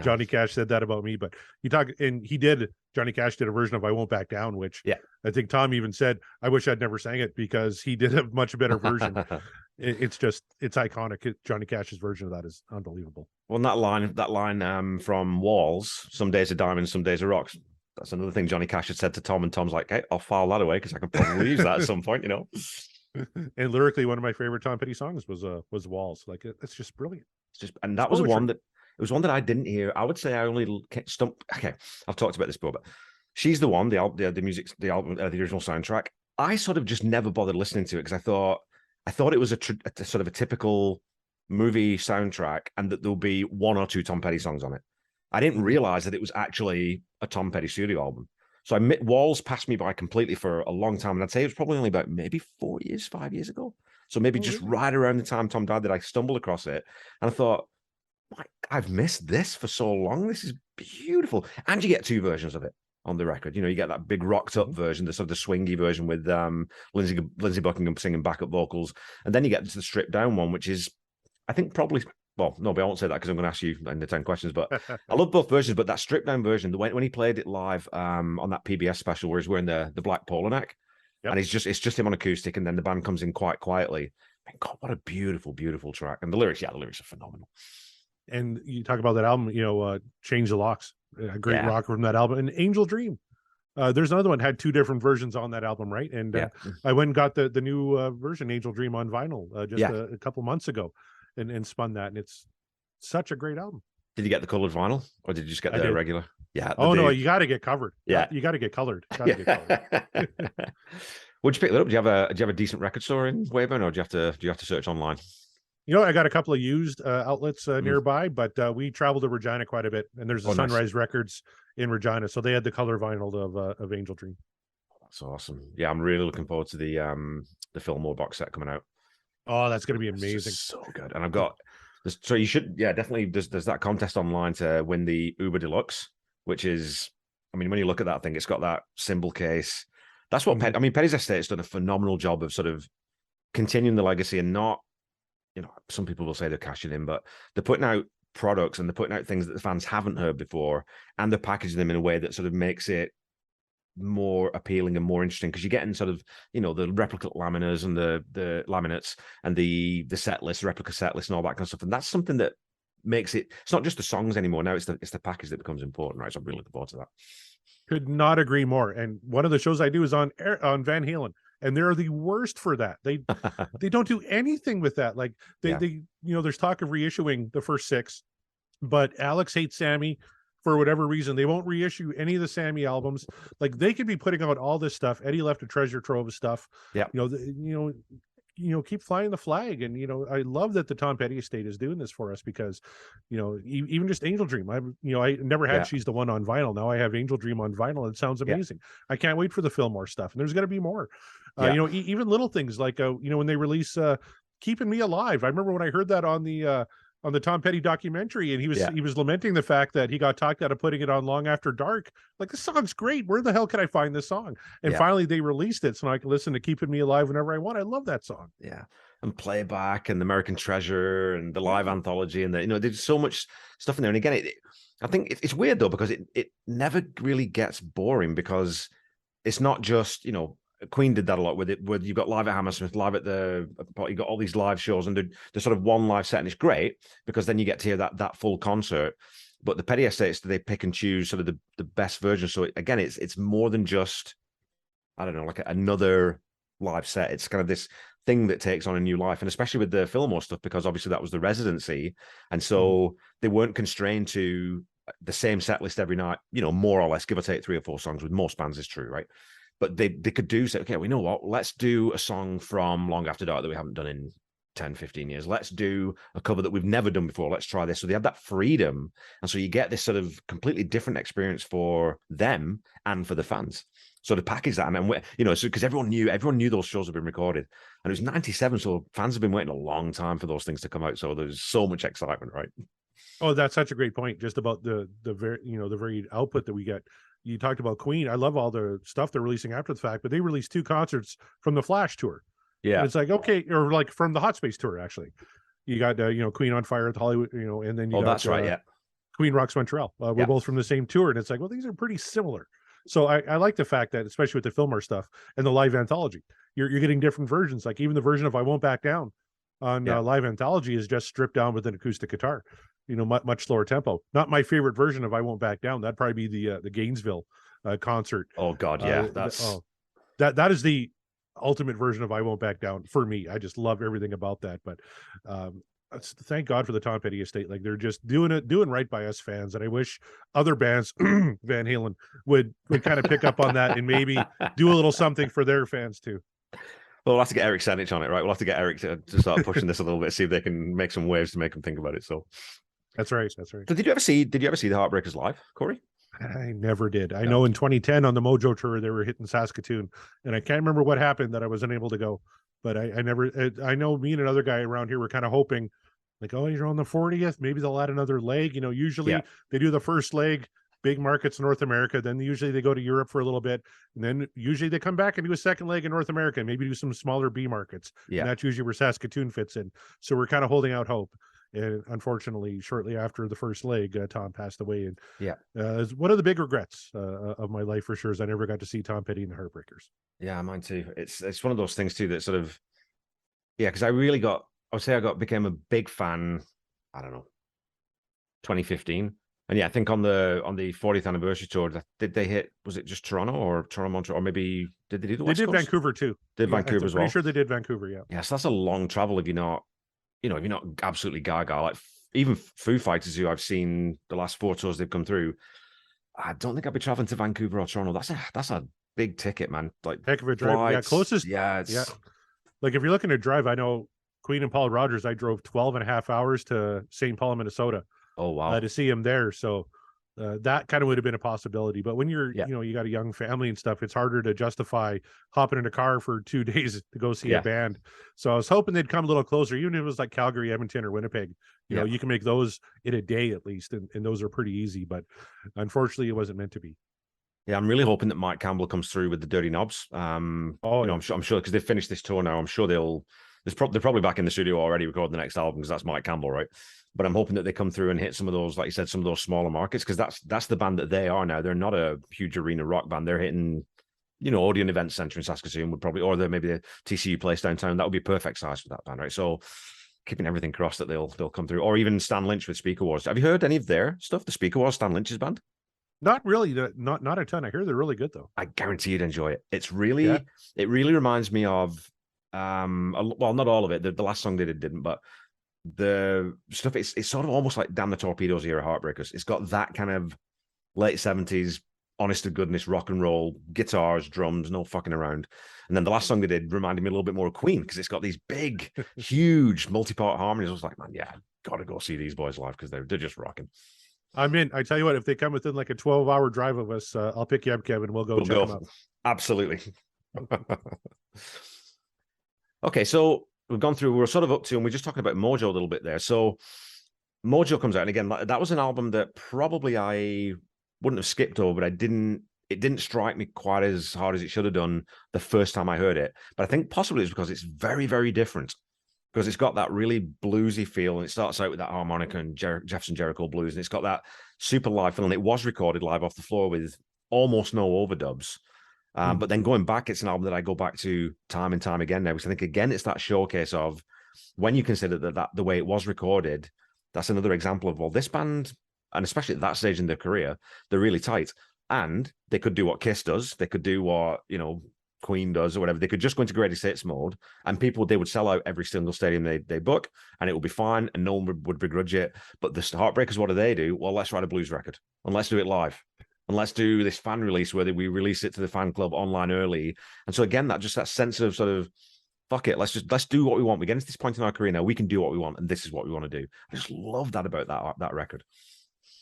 Speaker 2: Johnny Cash said that about me, but Johnny Cash did a version of "I Won't Back Down," which I think Tom even said, "I wish I'd never sang it," because he did a much better version. It's iconic. Johnny Cash's version of that is unbelievable.
Speaker 1: Well, that line from Walls, "Some days are diamonds, some days are rocks." That's another thing Johnny Cash had said to Tom, and Tom's like, "Hey, I'll file that away because I can probably use that at some point," you know.
Speaker 2: And lyrically, one of my favorite Tom Petty songs was Walls. Like it's just brilliant.
Speaker 1: And that was one that I didn't hear. I would say I only stumped. Okay, I've talked about this before, but She's the One, the album, the original soundtrack. I sort of just never bothered listening to it because I thought it was a sort of a typical movie soundtrack, and that there'll be one or two Tom Petty songs on it. I didn't realize that it was actually a Tom Petty studio album. So Walls passed me by completely for a long time, and I'd say it was probably only about maybe 5 years ago. So maybe just right around the time Tom died that I stumbled across it, and I thought, I've missed this for so long. This is beautiful, and you get two versions of it on the record. You know, you get that big rocked up version, the sort of the swingy version with Lindsey Buckingham singing backup vocals, and then you get the stripped down one, which is, I think, probably, well, no, but I won't say that because I'm going to ask you in the 10 questions. But I love both versions, but that stripped down version, when he played it live on that PBS special where he's wearing the black polo neck, and it's just him on acoustic, and then the band comes in quite quietly. God, what a beautiful, beautiful track. And the lyrics are phenomenal.
Speaker 2: And you talk about that album, you know, Change the Locks, a great rock from that album, and Angel Dream. There's another one, had two different versions on that album, right? And I went and got the new version, Angel Dream, on vinyl a couple months ago, and spun that, and it's such a great album. Did
Speaker 1: you get the colored vinyl, or did you just get the regular? Yeah.
Speaker 2: No, you got to get covered. Yeah, you got to get colored. Get colored.
Speaker 1: Would you pick that up? Do you have a decent record store in Weyburn, or do you have to search online?
Speaker 2: You know, I got a couple of used outlets nearby, but we travel to Regina quite a bit, and there's Sunrise Records in Regina, so they had the color vinyl of Angel Dream.
Speaker 1: That's awesome. Yeah, I'm really looking forward to the Fillmore box set coming out.
Speaker 2: Oh, that's going to be amazing.
Speaker 1: So good. And I've got this, so you should, definitely. There's that contest online to win the Uber Deluxe, which is, I mean, when you look at that thing, it's got that symbol case. That's what Petty's Estate's done a phenomenal job of sort of continuing the legacy, and not, you know, some people will say they're cashing in, but they're putting out products and they're putting out things that the fans haven't heard before, and they're packaging them in a way that sort of makes it more appealing and more interesting, because you're getting sort of, you know, the replica laminators and the laminates and the set list, replica set list, and all that kind of stuff. And that's something that makes it, it's not just the songs anymore. Now it's the package that becomes important, right? So I'm really looking forward to that.
Speaker 2: Could not agree more. And one of the shows I do is on Van Halen, and they're the worst for that. They don't do anything with that. Like they you know, there's talk of reissuing the first 6, but Alex hates Sammy for whatever reason. They won't reissue any of the Sammy albums. Like, they could be putting out all this stuff. Eddie left a treasure trove of stuff.
Speaker 1: Yeah.
Speaker 2: You know, keep flying the flag. And I love that the Tom Petty estate is doing this for us, because even just Angel Dream, I never had She's the One on vinyl. Now I have Angel Dream on vinyl. It sounds amazing. I can't wait for the Fillmore stuff, and there's going to be more. Even little things like when they release Keeping Me Alive. I remember when I heard that on the Tom Petty documentary, and he was lamenting the fact that he got talked out of putting it on Long After Dark. Like, this song's great. Where the hell can I find this song? And finally they released it, so I can listen to Keeping Me Alive whenever I want. I love that song.
Speaker 1: Yeah. And Playback and the American Treasure and the live anthology, and there's so much stuff in there. And again, I think it's weird though, because it never really gets boring, because it's not just, Queen did that a lot with it, where you've got live at Hammersmith, live at you got all these live shows, and they're sort of one live set, and it's great because then you get to hear that full concert. But the Petty estates, they pick and choose sort of the best version. So again, it's more than just, I don't know, like another live set. It's kind of this thing that takes on a new life, and especially with the Fillmore stuff, because obviously that was the residency, and so they weren't constrained to the same set list every night, more or less, give or take 3 or 4 songs. With most bands is true, right? But they could say, okay, we know what, let's do a song from Long After Dark that we haven't done in 10, 15 years. Let's do a cover that we've never done before. Let's try this. So they have that freedom. And so you get this sort of completely different experience for them and for the fans. So to package that, and because everyone knew those shows had been recorded, and it was 97. So fans have been waiting a long time for those things to come out. So there's so much excitement, right?
Speaker 2: Oh, that's such a great point. Just about the varied output that we get. You talked about Queen. I love all the stuff they're releasing after the fact, but they released 2 concerts from the Flash tour.
Speaker 1: Yeah,
Speaker 2: and it's like, okay, or like from the Hot Space tour. Actually, you got Queen on Fire at the Hollywood, and then you got
Speaker 1: that's right, yeah,
Speaker 2: Queen Rocks Montreal. We're both from the same tour, and it's like, well, these are pretty similar. So I like the fact that, especially with the Fillmore stuff and the live anthology, you're getting different versions. Like even the version of I Won't Back Down on live anthology is just stripped down with an acoustic guitar. Much slower tempo. Not my favorite version of I Won't Back Down. That'd probably be the Gainesville concert.
Speaker 1: Oh God, yeah,
Speaker 2: that is the ultimate version of I Won't Back Down for me. I just love everything about that. But thank God for the Tom Petty estate. Like, they're just doing right by us fans, and I wish other bands, Van Halen, would kind of pick up on that and maybe do a little something for their fans too.
Speaker 1: Well, we'll have to get Eric Senich on it, right? We'll have to get Eric to start pushing this a little bit, see if they can make some waves to make them think about it. So
Speaker 2: that's right.
Speaker 1: So did you ever see the Heartbreakers live, Corey?
Speaker 2: I never did. I know in 2010 on the Mojo tour, they were hitting Saskatoon, and I can't remember what happened that I wasn't able to go. But I never, I know me and another guy around here were kind of hoping, like, oh, you're on the 40th, maybe they'll add another leg. Usually they do the first leg, big markets, North America. Then usually they go to Europe for a little bit. And then usually they come back and do a second leg in North America, and maybe do some smaller B markets. Yeah. And that's usually where Saskatoon fits in. So we're kind of holding out hope. And unfortunately, shortly after the first leg, Tom passed away. And one of the big regrets of my life, for sure, is I never got to see Tom Petty and the Heartbreakers.
Speaker 1: Yeah, mine too. It's one of those things too that sort of, because I became a big fan, I don't know, 2015. And I think on the 40th anniversary tour, did they hit, was it just Toronto or Toronto, Montreal, or maybe did they do the West Coast?
Speaker 2: Vancouver too.
Speaker 1: Vancouver as well?
Speaker 2: Pretty sure they did Vancouver, yeah.
Speaker 1: Yeah, so that's a long travel if you're not absolutely gaga. Like even Foo Fighters, who I've seen the last 4 tours they've come through, I don't think I'd be traveling to Vancouver or Toronto. That's a big ticket, man. Like,
Speaker 2: heck of a drive.
Speaker 1: Flights,
Speaker 2: yeah, closest.
Speaker 1: Yeah,
Speaker 2: Like if you're looking to drive, I know Queen and Paul Rogers, I drove 12 and a half hours to St. Paul, Minnesota.
Speaker 1: Oh wow.
Speaker 2: To see him there. So that kind of would have been a possibility. But when you're, you got a young family and stuff, it's harder to justify hopping in a car for 2 days to go see a band. So I was hoping they'd come a little closer, even if it was like Calgary, Edmonton, or Winnipeg. You know, you can make those in a day at least, and those are pretty easy. But unfortunately, it wasn't meant to be.
Speaker 1: Yeah, I'm really hoping that Mike Campbell comes through with the Dirty Knobs. I'm sure because they've finished this tour now. I'm sure they're probably back in the studio already recording the next album, because that's Mike Campbell, right? But I'm hoping that they come through and hit some of those, like you said, some of those smaller markets, because that's the band that they are now. They're not a huge arena rock band. They're hitting, Odeon Event Center in Saskatoon would probably, or maybe the TCU place downtown. That would be perfect size for that band, right? So keeping everything crossed that they'll come through, or even Stan Lynch with Speaker Wars. Have you heard any of their stuff? The Speaker Wars, Stan Lynch's band?
Speaker 2: Not really, not a ton. I hear they're really good though.
Speaker 1: I guarantee you'd enjoy it. It's really, it really reminds me of, well, not all of it. The last song they didn't, but the stuff, it's sort of almost like Damn the Torpedoes era Heartbreakers. It's got that kind of late 70s honest to goodness rock and roll, guitars, drums, no fucking around. And then the last song they did reminded me a little bit more of Queen because it's got these big, huge multi-part harmonies. I was like, man, yeah, gotta go see these boys live because they're just rocking.
Speaker 2: I'm in. I tell you what, if they come within like a 12-hour drive of us, I'll pick you up, Kevin. We'll check them out.
Speaker 1: Absolutely. Okay, so we've gone through, we're sort of up to, and we're just talking about Mojo a little bit there. So Mojo comes out, and again, that was an album that probably I wouldn't have skipped over, but it didn't strike me quite as hard as it should have done the first time I heard it. But I think possibly it's because it's very, very different. Because it's got that really bluesy feel, and it starts out with that harmonica and Jefferson Jericho blues, and it's got that super live feel, and it was recorded live off the floor with almost no overdubs. But then going back, it's an album that I go back to time and time again now, because I think, again, it's that showcase of when you consider that the way it was recorded, that's another example of, well, this band, and especially at that stage in their career, they're really tight. And they could do what Kiss does. They could do what, Queen does or whatever. They could just go into greatest hits mode, and they would sell out every single stadium they book, and it would be fine, and no one would begrudge it. But the Heartbreakers, what do? Well, let's write a blues record, and let's do it live, and let's do this fan release where we release it to the fan club online early. And so again, that sense of sort of, fuck it, let's do what we want. We're getting to this point in our career now, we can do what we want, and this is what we want to do. I just love that about that record.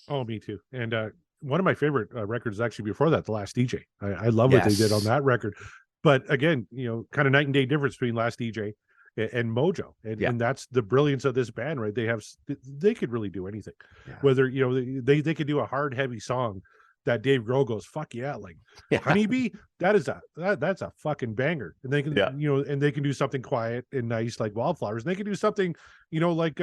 Speaker 2: Oh, me too. And one of my favorite records is actually before that, The Last DJ. I love what they did on that record. But again, kind of night and day difference between Last DJ and Mojo, and that's the brilliance of this band, right? They could really do anything, whether they could do a hard, heavy song that Dave Grohl goes, fuck yeah, like Honeybee, that's a fucking banger, and they can and they can do something quiet and nice like Wildflowers, and they can do something like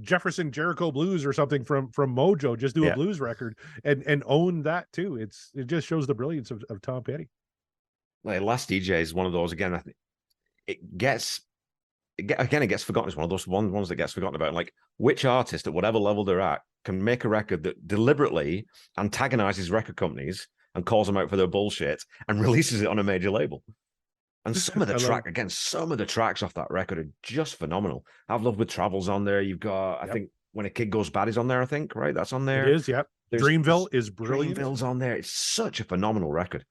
Speaker 2: Jefferson Jericho blues or something from Mojo, just do a blues record and own that too. It just shows the brilliance of Tom Petty.
Speaker 1: Like Last DJ is one of those, again, I think it gets forgotten. It's one of those ones that gets forgotten about. Like, which artist at whatever level they're at can make a record that deliberately antagonizes record companies and calls them out for their bullshit and releases it on a major label. And some of the tracks off that record are just phenomenal. I've Love with Travel's on there. You've got, I think, When a Kid Goes Bad is on there, I think, right? That's on there.
Speaker 2: It is, yep. Dreamville is brilliant.
Speaker 1: Dreamville's on there. It's such a phenomenal record.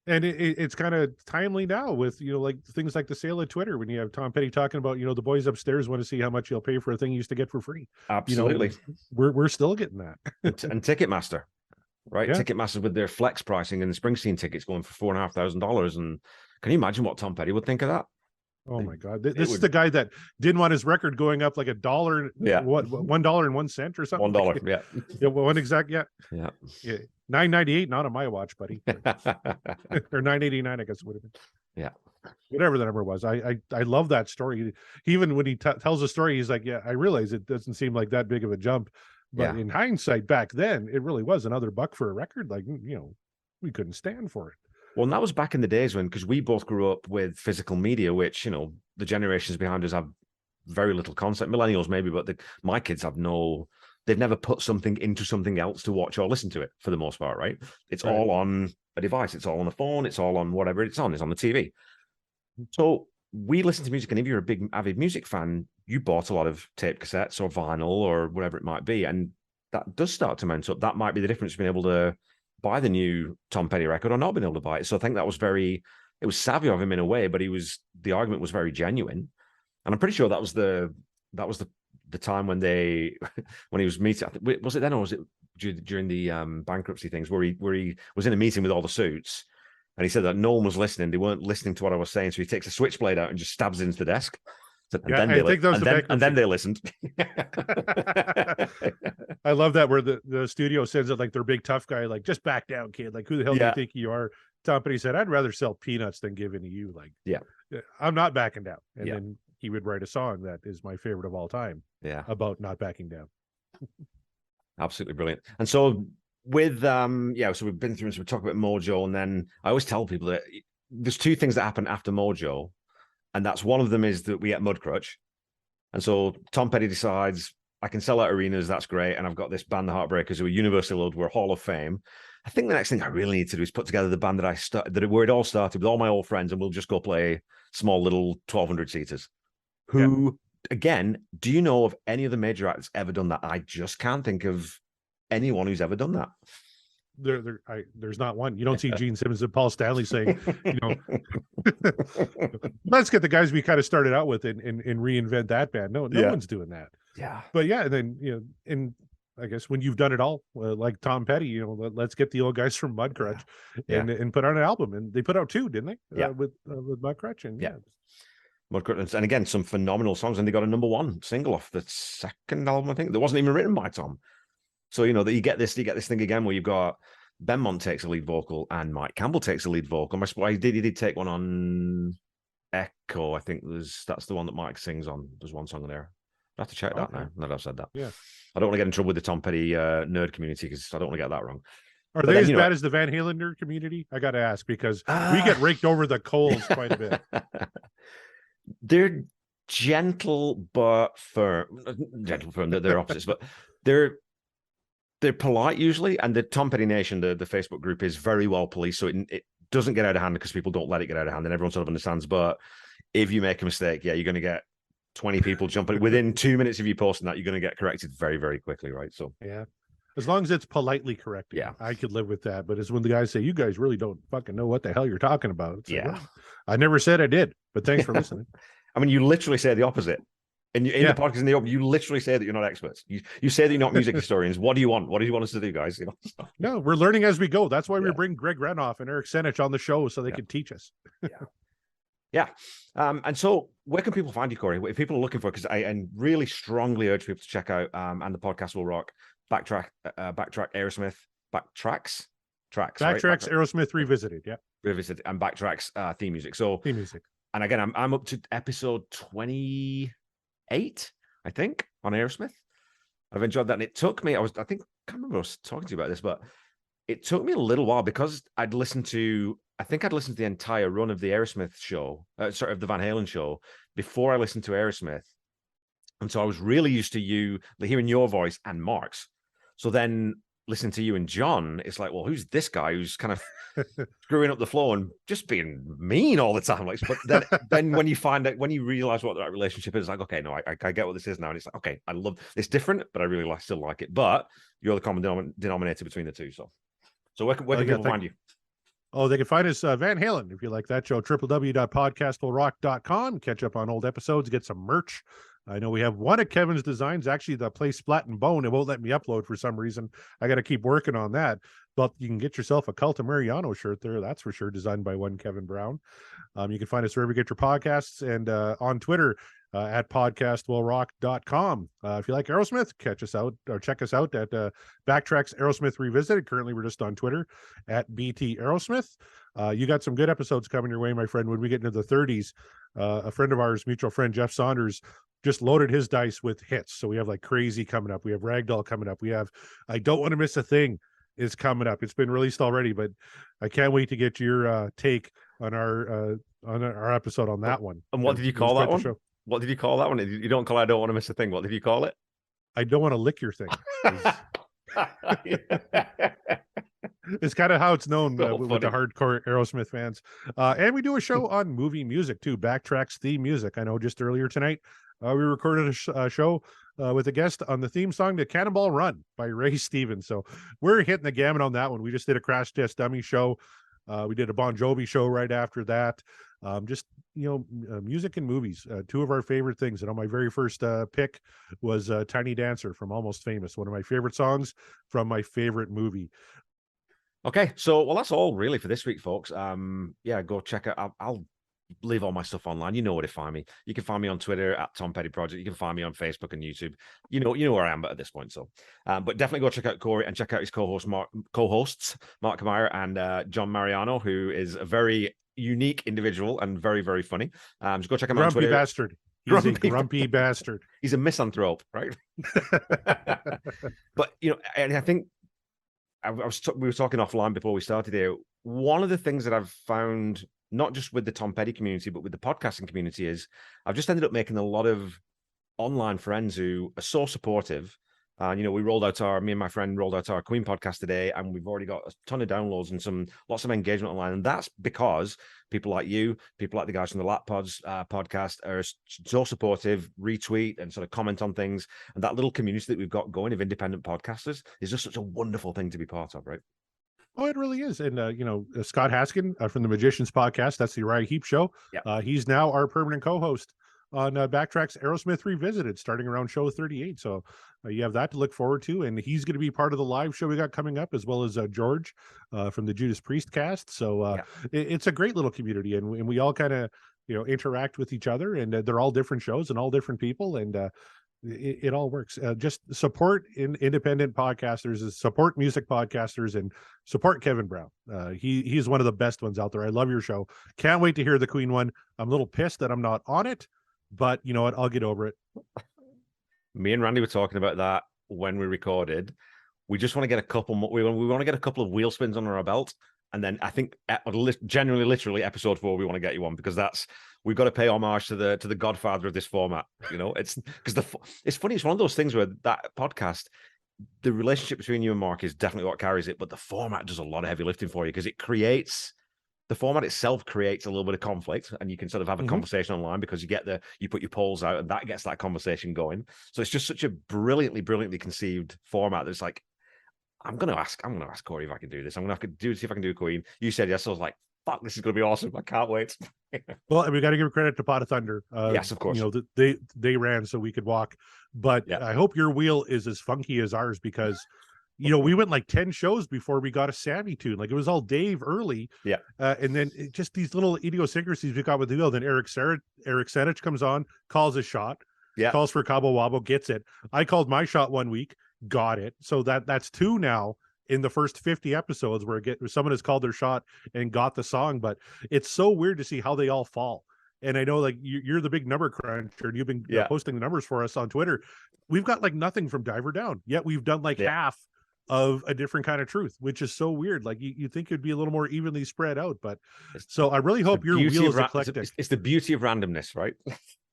Speaker 2: And it's kind of timely now with, like things like the sale of Twitter, when you have Tom Petty talking about, the boys upstairs want to see how much you'll pay for a thing you used to get for free.
Speaker 1: Absolutely.
Speaker 2: We're still getting that.
Speaker 1: And Ticketmaster, right? Yeah. Ticketmaster with their flex pricing and the Springsteen tickets going for $4,500. And can you imagine what Tom Petty would think of that?
Speaker 2: Oh my God! This is the guy that didn't want his record going up like $1. Yeah, what $1.01 or something?
Speaker 1: $1. Yeah,
Speaker 2: yeah. One exact. Yeah. $9.98, not on my watch, buddy. Or $9.89, I guess it would have been.
Speaker 1: Yeah,
Speaker 2: whatever the number was. I love that story. Even when he tells the story, he's like, "Yeah, I realize it doesn't seem like that big of a jump, but in hindsight, back then, it really was another buck for a record. Like, we couldn't stand for it."
Speaker 1: Well, and that was back in the days because we both grew up with physical media, which, the generations behind us have very little concept. Millennials maybe, but my kids they've never put something into something else to watch or listen to it for the most part, right? It's all on a device. It's all on the phone. It's all on whatever it's on. It's on the TV. So we listen to music, and if you're a big avid music fan, you bought a lot of tape cassettes or vinyl or whatever it might be. And that does start to mount up. That might be the difference between able to buy the new Tom Petty record or not being able to buy it. So I think that was it was savvy of him in a way, but the argument was very genuine. And I'm pretty sure that was the time when he was meeting. Was it then, or was it during the bankruptcy things where he was in a meeting with all the suits, and he said that no one was listening. They weren't listening to what I was saying. So he takes a switchblade out and just stabs it into the desk. And then they listened.
Speaker 2: I love that, where the studio says it like they're big tough guy, like, just back down, kid. Like, who the hell do you think you are? Tom Petty said, I'd rather sell peanuts than give in to you. Like, I'm not backing down. And then he would write a song that is my favorite of all time. Yeah, about not backing down.
Speaker 1: Absolutely brilliant. And so with so we've been through, so we talk about Mojo, and then I always tell people that there's two things that happen after Mojo. And that's one of them is that we get Mudcrutch. And so Tom Petty decides, I can sell out arenas, that's great. And I've got this band, the Heartbreakers, who are universally loved, we're Hall of Fame. I think the next thing I really need to do is put together the band where it all started with all my old friends, and we'll just go play small little 1,200 seaters. Again, do you know of any other major act that's ever done that? I just can't think of anyone who's ever done that.
Speaker 2: there's not one. You don't see Gene Simmons and Paul Stanley saying, you know, let's get the guys we kind of started out with and reinvent that band. No one's doing that.
Speaker 1: Yeah.
Speaker 2: But yeah, and then, you know, and I guess when you've done it all, like Tom Petty, you know, let's get the old guys from Mudcrutch and put out an album. And they put out 2, didn't they?
Speaker 1: Yeah.
Speaker 2: With Mudcrutch. And
Speaker 1: Mudcrutch, and again, some phenomenal songs, and they got a #1 single off the 2nd album, I think, that wasn't even written by Tom. So, you know, that you get this thing again where you've got Ben Mont takes a lead vocal and Mike Campbell takes a lead vocal. He did take one on Echo. I think that's the one that Mike sings on. There's one song on there. I have to check that now that I've said that.
Speaker 2: Yeah.
Speaker 1: I don't want to get in trouble with the Tom Petty nerd community because I don't want to get that wrong.
Speaker 2: Are they as bad as the Van Halen nerd community? I got to ask, because we get raked over the coals quite a bit.
Speaker 1: They're gentle but firm. Gentle firm. They're opposites, but they're polite usually. And the Tom Petty Nation, the Facebook group, is very well policed, so it doesn't get out of hand because people don't let it get out of hand, and everyone sort of understands. But if you make a mistake, you're going to get 20 people jumping within 2 minutes of you posting that. You're going to get corrected very, very quickly, right? So
Speaker 2: yeah, as long as it's politely corrected, I could live with that. But it's when the guys say, "You guys really don't fucking know what the hell you're talking about." It's like, well, I never said I did, but thanks for listening.
Speaker 1: I mean, you literally say the opposite. And in the podcast in the open, you literally say that you're not experts. You say that you're not music historians. What do you want? What do you want us to do, guys? You know. So.
Speaker 2: No, we're learning as we go. That's why we bring Greg Renoff and Eric Senich on the show, so they can teach us.
Speaker 1: Yeah. And so where can people find you, Corey? If people are looking for, because I really strongly urge people to check out and the podcast will rock. Backtrack Aerosmith, Backtracks,
Speaker 2: Aerosmith Revisited,
Speaker 1: Revisited, and Backtracks theme music. So
Speaker 2: theme music. And
Speaker 1: again, I'm up to episode 28, I think, on Aerosmith. I've enjoyed that, and it took me. I can't remember I was talking to you about this, but it took me a little while because I'd listened to the entire run of the Aerosmith show, of the Van Halen show, before I listened to Aerosmith. And so I was really used to hearing your voice and Mark's. So then listening to you and John, it's like, well, who's this guy who's kind of screwing up the flow and just being mean all the time? Like, but then when you realize what that relationship is, like, okay, no, I get what this is now. And it's like, okay, I love it's different, but I really still like it. But you're the common denominator between the two. So where can people find you?
Speaker 2: Oh, they can find us Van Halen, if you like that show, www.podcastwillrock.com. Catch up on old episodes, get some merch. I know we have one of Kevin's designs, actually, the Play Splat and Bone. It won't let me upload for some reason. I got to keep working on that. But you can get yourself a Cult of Mariano shirt there. That's for sure, designed by one Kevin Brown. You can find us wherever you get your podcasts and on Twitter at podcastwillrock.com. If you like Aerosmith, check us out at Backtracks Aerosmith Revisited. Currently, we're just on Twitter at BT Aerosmith. You got some good episodes coming your way, my friend. When we get into the 30s, a friend of ours, mutual friend Jeff Saunders, just loaded his dice with hits. So we have like Crazy coming up. We have Ragdoll coming up. We have I Don't Want to Miss a Thing is coming up. It's been released already, but I can't wait to get your take on our episode on that one.
Speaker 1: And what did you call that one? What did you call that one? You don't call I Don't Want to Miss a Thing. What did you call it?
Speaker 2: I Don't Want to Lick Your Thing. It's kind of how it's known with the hardcore Aerosmith fans. And we do a show on movie music too, Backtracks theme music. I know just earlier tonight, we recorded a show with a guest on the theme song to Cannonball Run by Ray Stevens. So we're hitting the gamut on that one. We just did a Crash Test Dummy show. We did a Bon Jovi show right after that. Music and movies, two of our favorite things. And on my very first pick was Tiny Dancer from Almost Famous, one of my favorite songs from my favorite movie.
Speaker 1: Okay, so that's all really for this week, folks. Go check out. I'll leave all my stuff online. You know where to find me. You can find me on Twitter at Tom Petty Project. You can find me on Facebook and YouTube. You know where I am at this point. So, but definitely go check out Corey and check out his co-hosts Mark Camire and John Mariano, who is a very unique individual and very, very funny. Just go check him out on Twitter.
Speaker 2: Bastard. He's a grumpy bastard.
Speaker 1: He's a misanthrope, right? But and I think we were talking offline before we started here. One of the things that I've found, not just with the Tom Petty community, but with the podcasting community, is I've just ended up making a lot of online friends who are so supportive. And, me and my friend rolled out our Queen podcast today, and we've already got a ton of downloads and lots of engagement online. And that's because people like you, people like the guys from the Lap Pods podcast are so supportive, retweet and sort of comment on things. And that little community that we've got going of independent podcasters is just such a wonderful thing to be part of, right?
Speaker 2: Oh, it really is. And, Scott Haskin from the Magicians podcast, that's the Uriah Heep show.
Speaker 1: Yeah.
Speaker 2: He's now our permanent co-host on Backtrack's Aerosmith Revisited, starting around show 38. So you have that to look forward to. And he's going to be part of the live show we got coming up, as well as George from the Judas Priest cast. So it's a great little community. And we all kind of, interact with each other. And they're all different shows and all different people. And it all works. Just support independent podcasters, support music podcasters, and support Kevin Brown. He's one of the best ones out there. I love your show. Can't wait to hear the Queen one. I'm a little pissed that I'm not on it, but you know what? I'll get over it.
Speaker 1: Me and Randy were talking about that when we recorded. We just want to get a couple more. We want to get a couple of wheel spins under our belt. And then I think genuinely, literally, episode 4, we want to get you on, because we've got to pay homage to the godfather of this format. It's because it's funny. It's one of those things where that podcast, the relationship between you and Mark is definitely what carries it, but the format does a lot of heavy lifting for you, because the format itself creates a little bit of conflict, and you can sort of have a conversation online because you put your polls out and that gets that conversation going. So it's just such a brilliantly conceived format that's like, I'm gonna ask Corey if I can do this. I'm gonna have to see if I can do Queen. You said yes, so I was like, fuck, this is gonna be awesome. I can't wait.
Speaker 2: Well, we got to give credit to Pot of Thunder.
Speaker 1: Yes, of course.
Speaker 2: They ran so we could walk. But I hope your wheel is as funky as ours, because we went like 10 shows before we got a Sammy tune. Like, it was all Dave early.
Speaker 1: Yeah.
Speaker 2: And then just these little idiosyncrasies we got with the wheel. Then Eric Senich comes on, calls a shot, calls for Cabo Wabo, gets it. I called my shot one week, got it. So that's 2 now in the first 50 episodes where someone has called their shot and got the song. But it's so weird to see how they all fall. And I know, like, you're the big number cruncher, and you've been posting the numbers for us on Twitter. We've got like nothing from Diver Down, yet we've done like half of a different kind of truth, which is so weird. Like, you think it'd be a little more evenly spread out, but so I really hope your wheel is eclectic.
Speaker 1: It's the beauty of randomness, right?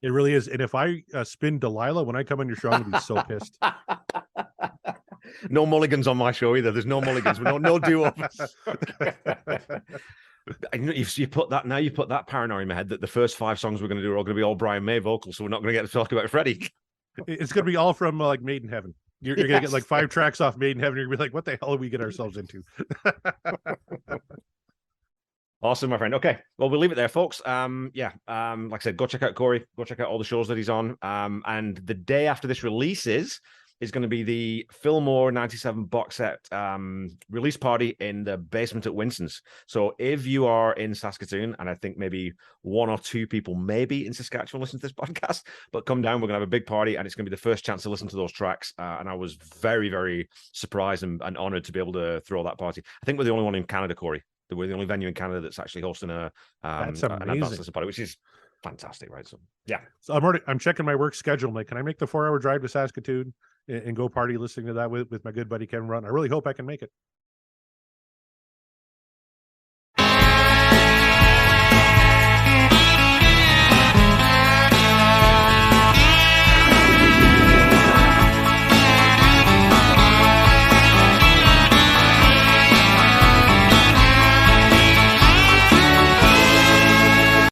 Speaker 2: It really is. And if I spin Delilah when I come on your show, I'm gonna be so pissed.
Speaker 1: No mulligans on my show either. There's no mulligans. No do-overs. You put that paranoia in my head that the first 5 songs we're going to do are all going to be all Brian May vocals, so we're not going to get to talk about Freddie.
Speaker 2: It's going to be all from like Made in Heaven. You're going to get like 5 tracks off Made in Heaven. You're going to be like, what the hell are we get ourselves into?
Speaker 1: Awesome, my friend. Okay, well, we'll leave it there, folks. Like I said, go check out Corey. Go check out all the shows that he's on. And the day after this releases is going to be the Fillmore 97 box set release party in the basement at Winston's. So if you are in Saskatoon, and I think maybe 1 or 2 people maybe in Saskatchewan listen to this podcast, but come down, we're going to have a big party, and it's going to be the first chance to listen to those tracks. And I was very, very surprised and honored to be able to throw that party. I think we're the only one in Canada, Corey. We're the only venue in Canada that's actually hosting an advanced listen party, which is fantastic, right? So
Speaker 2: So I'm checking my work schedule. I'm like, can I make the 4-hour drive to Saskatoon and go party listening to that with my good buddy Kevin Rutten? I really hope I can make it.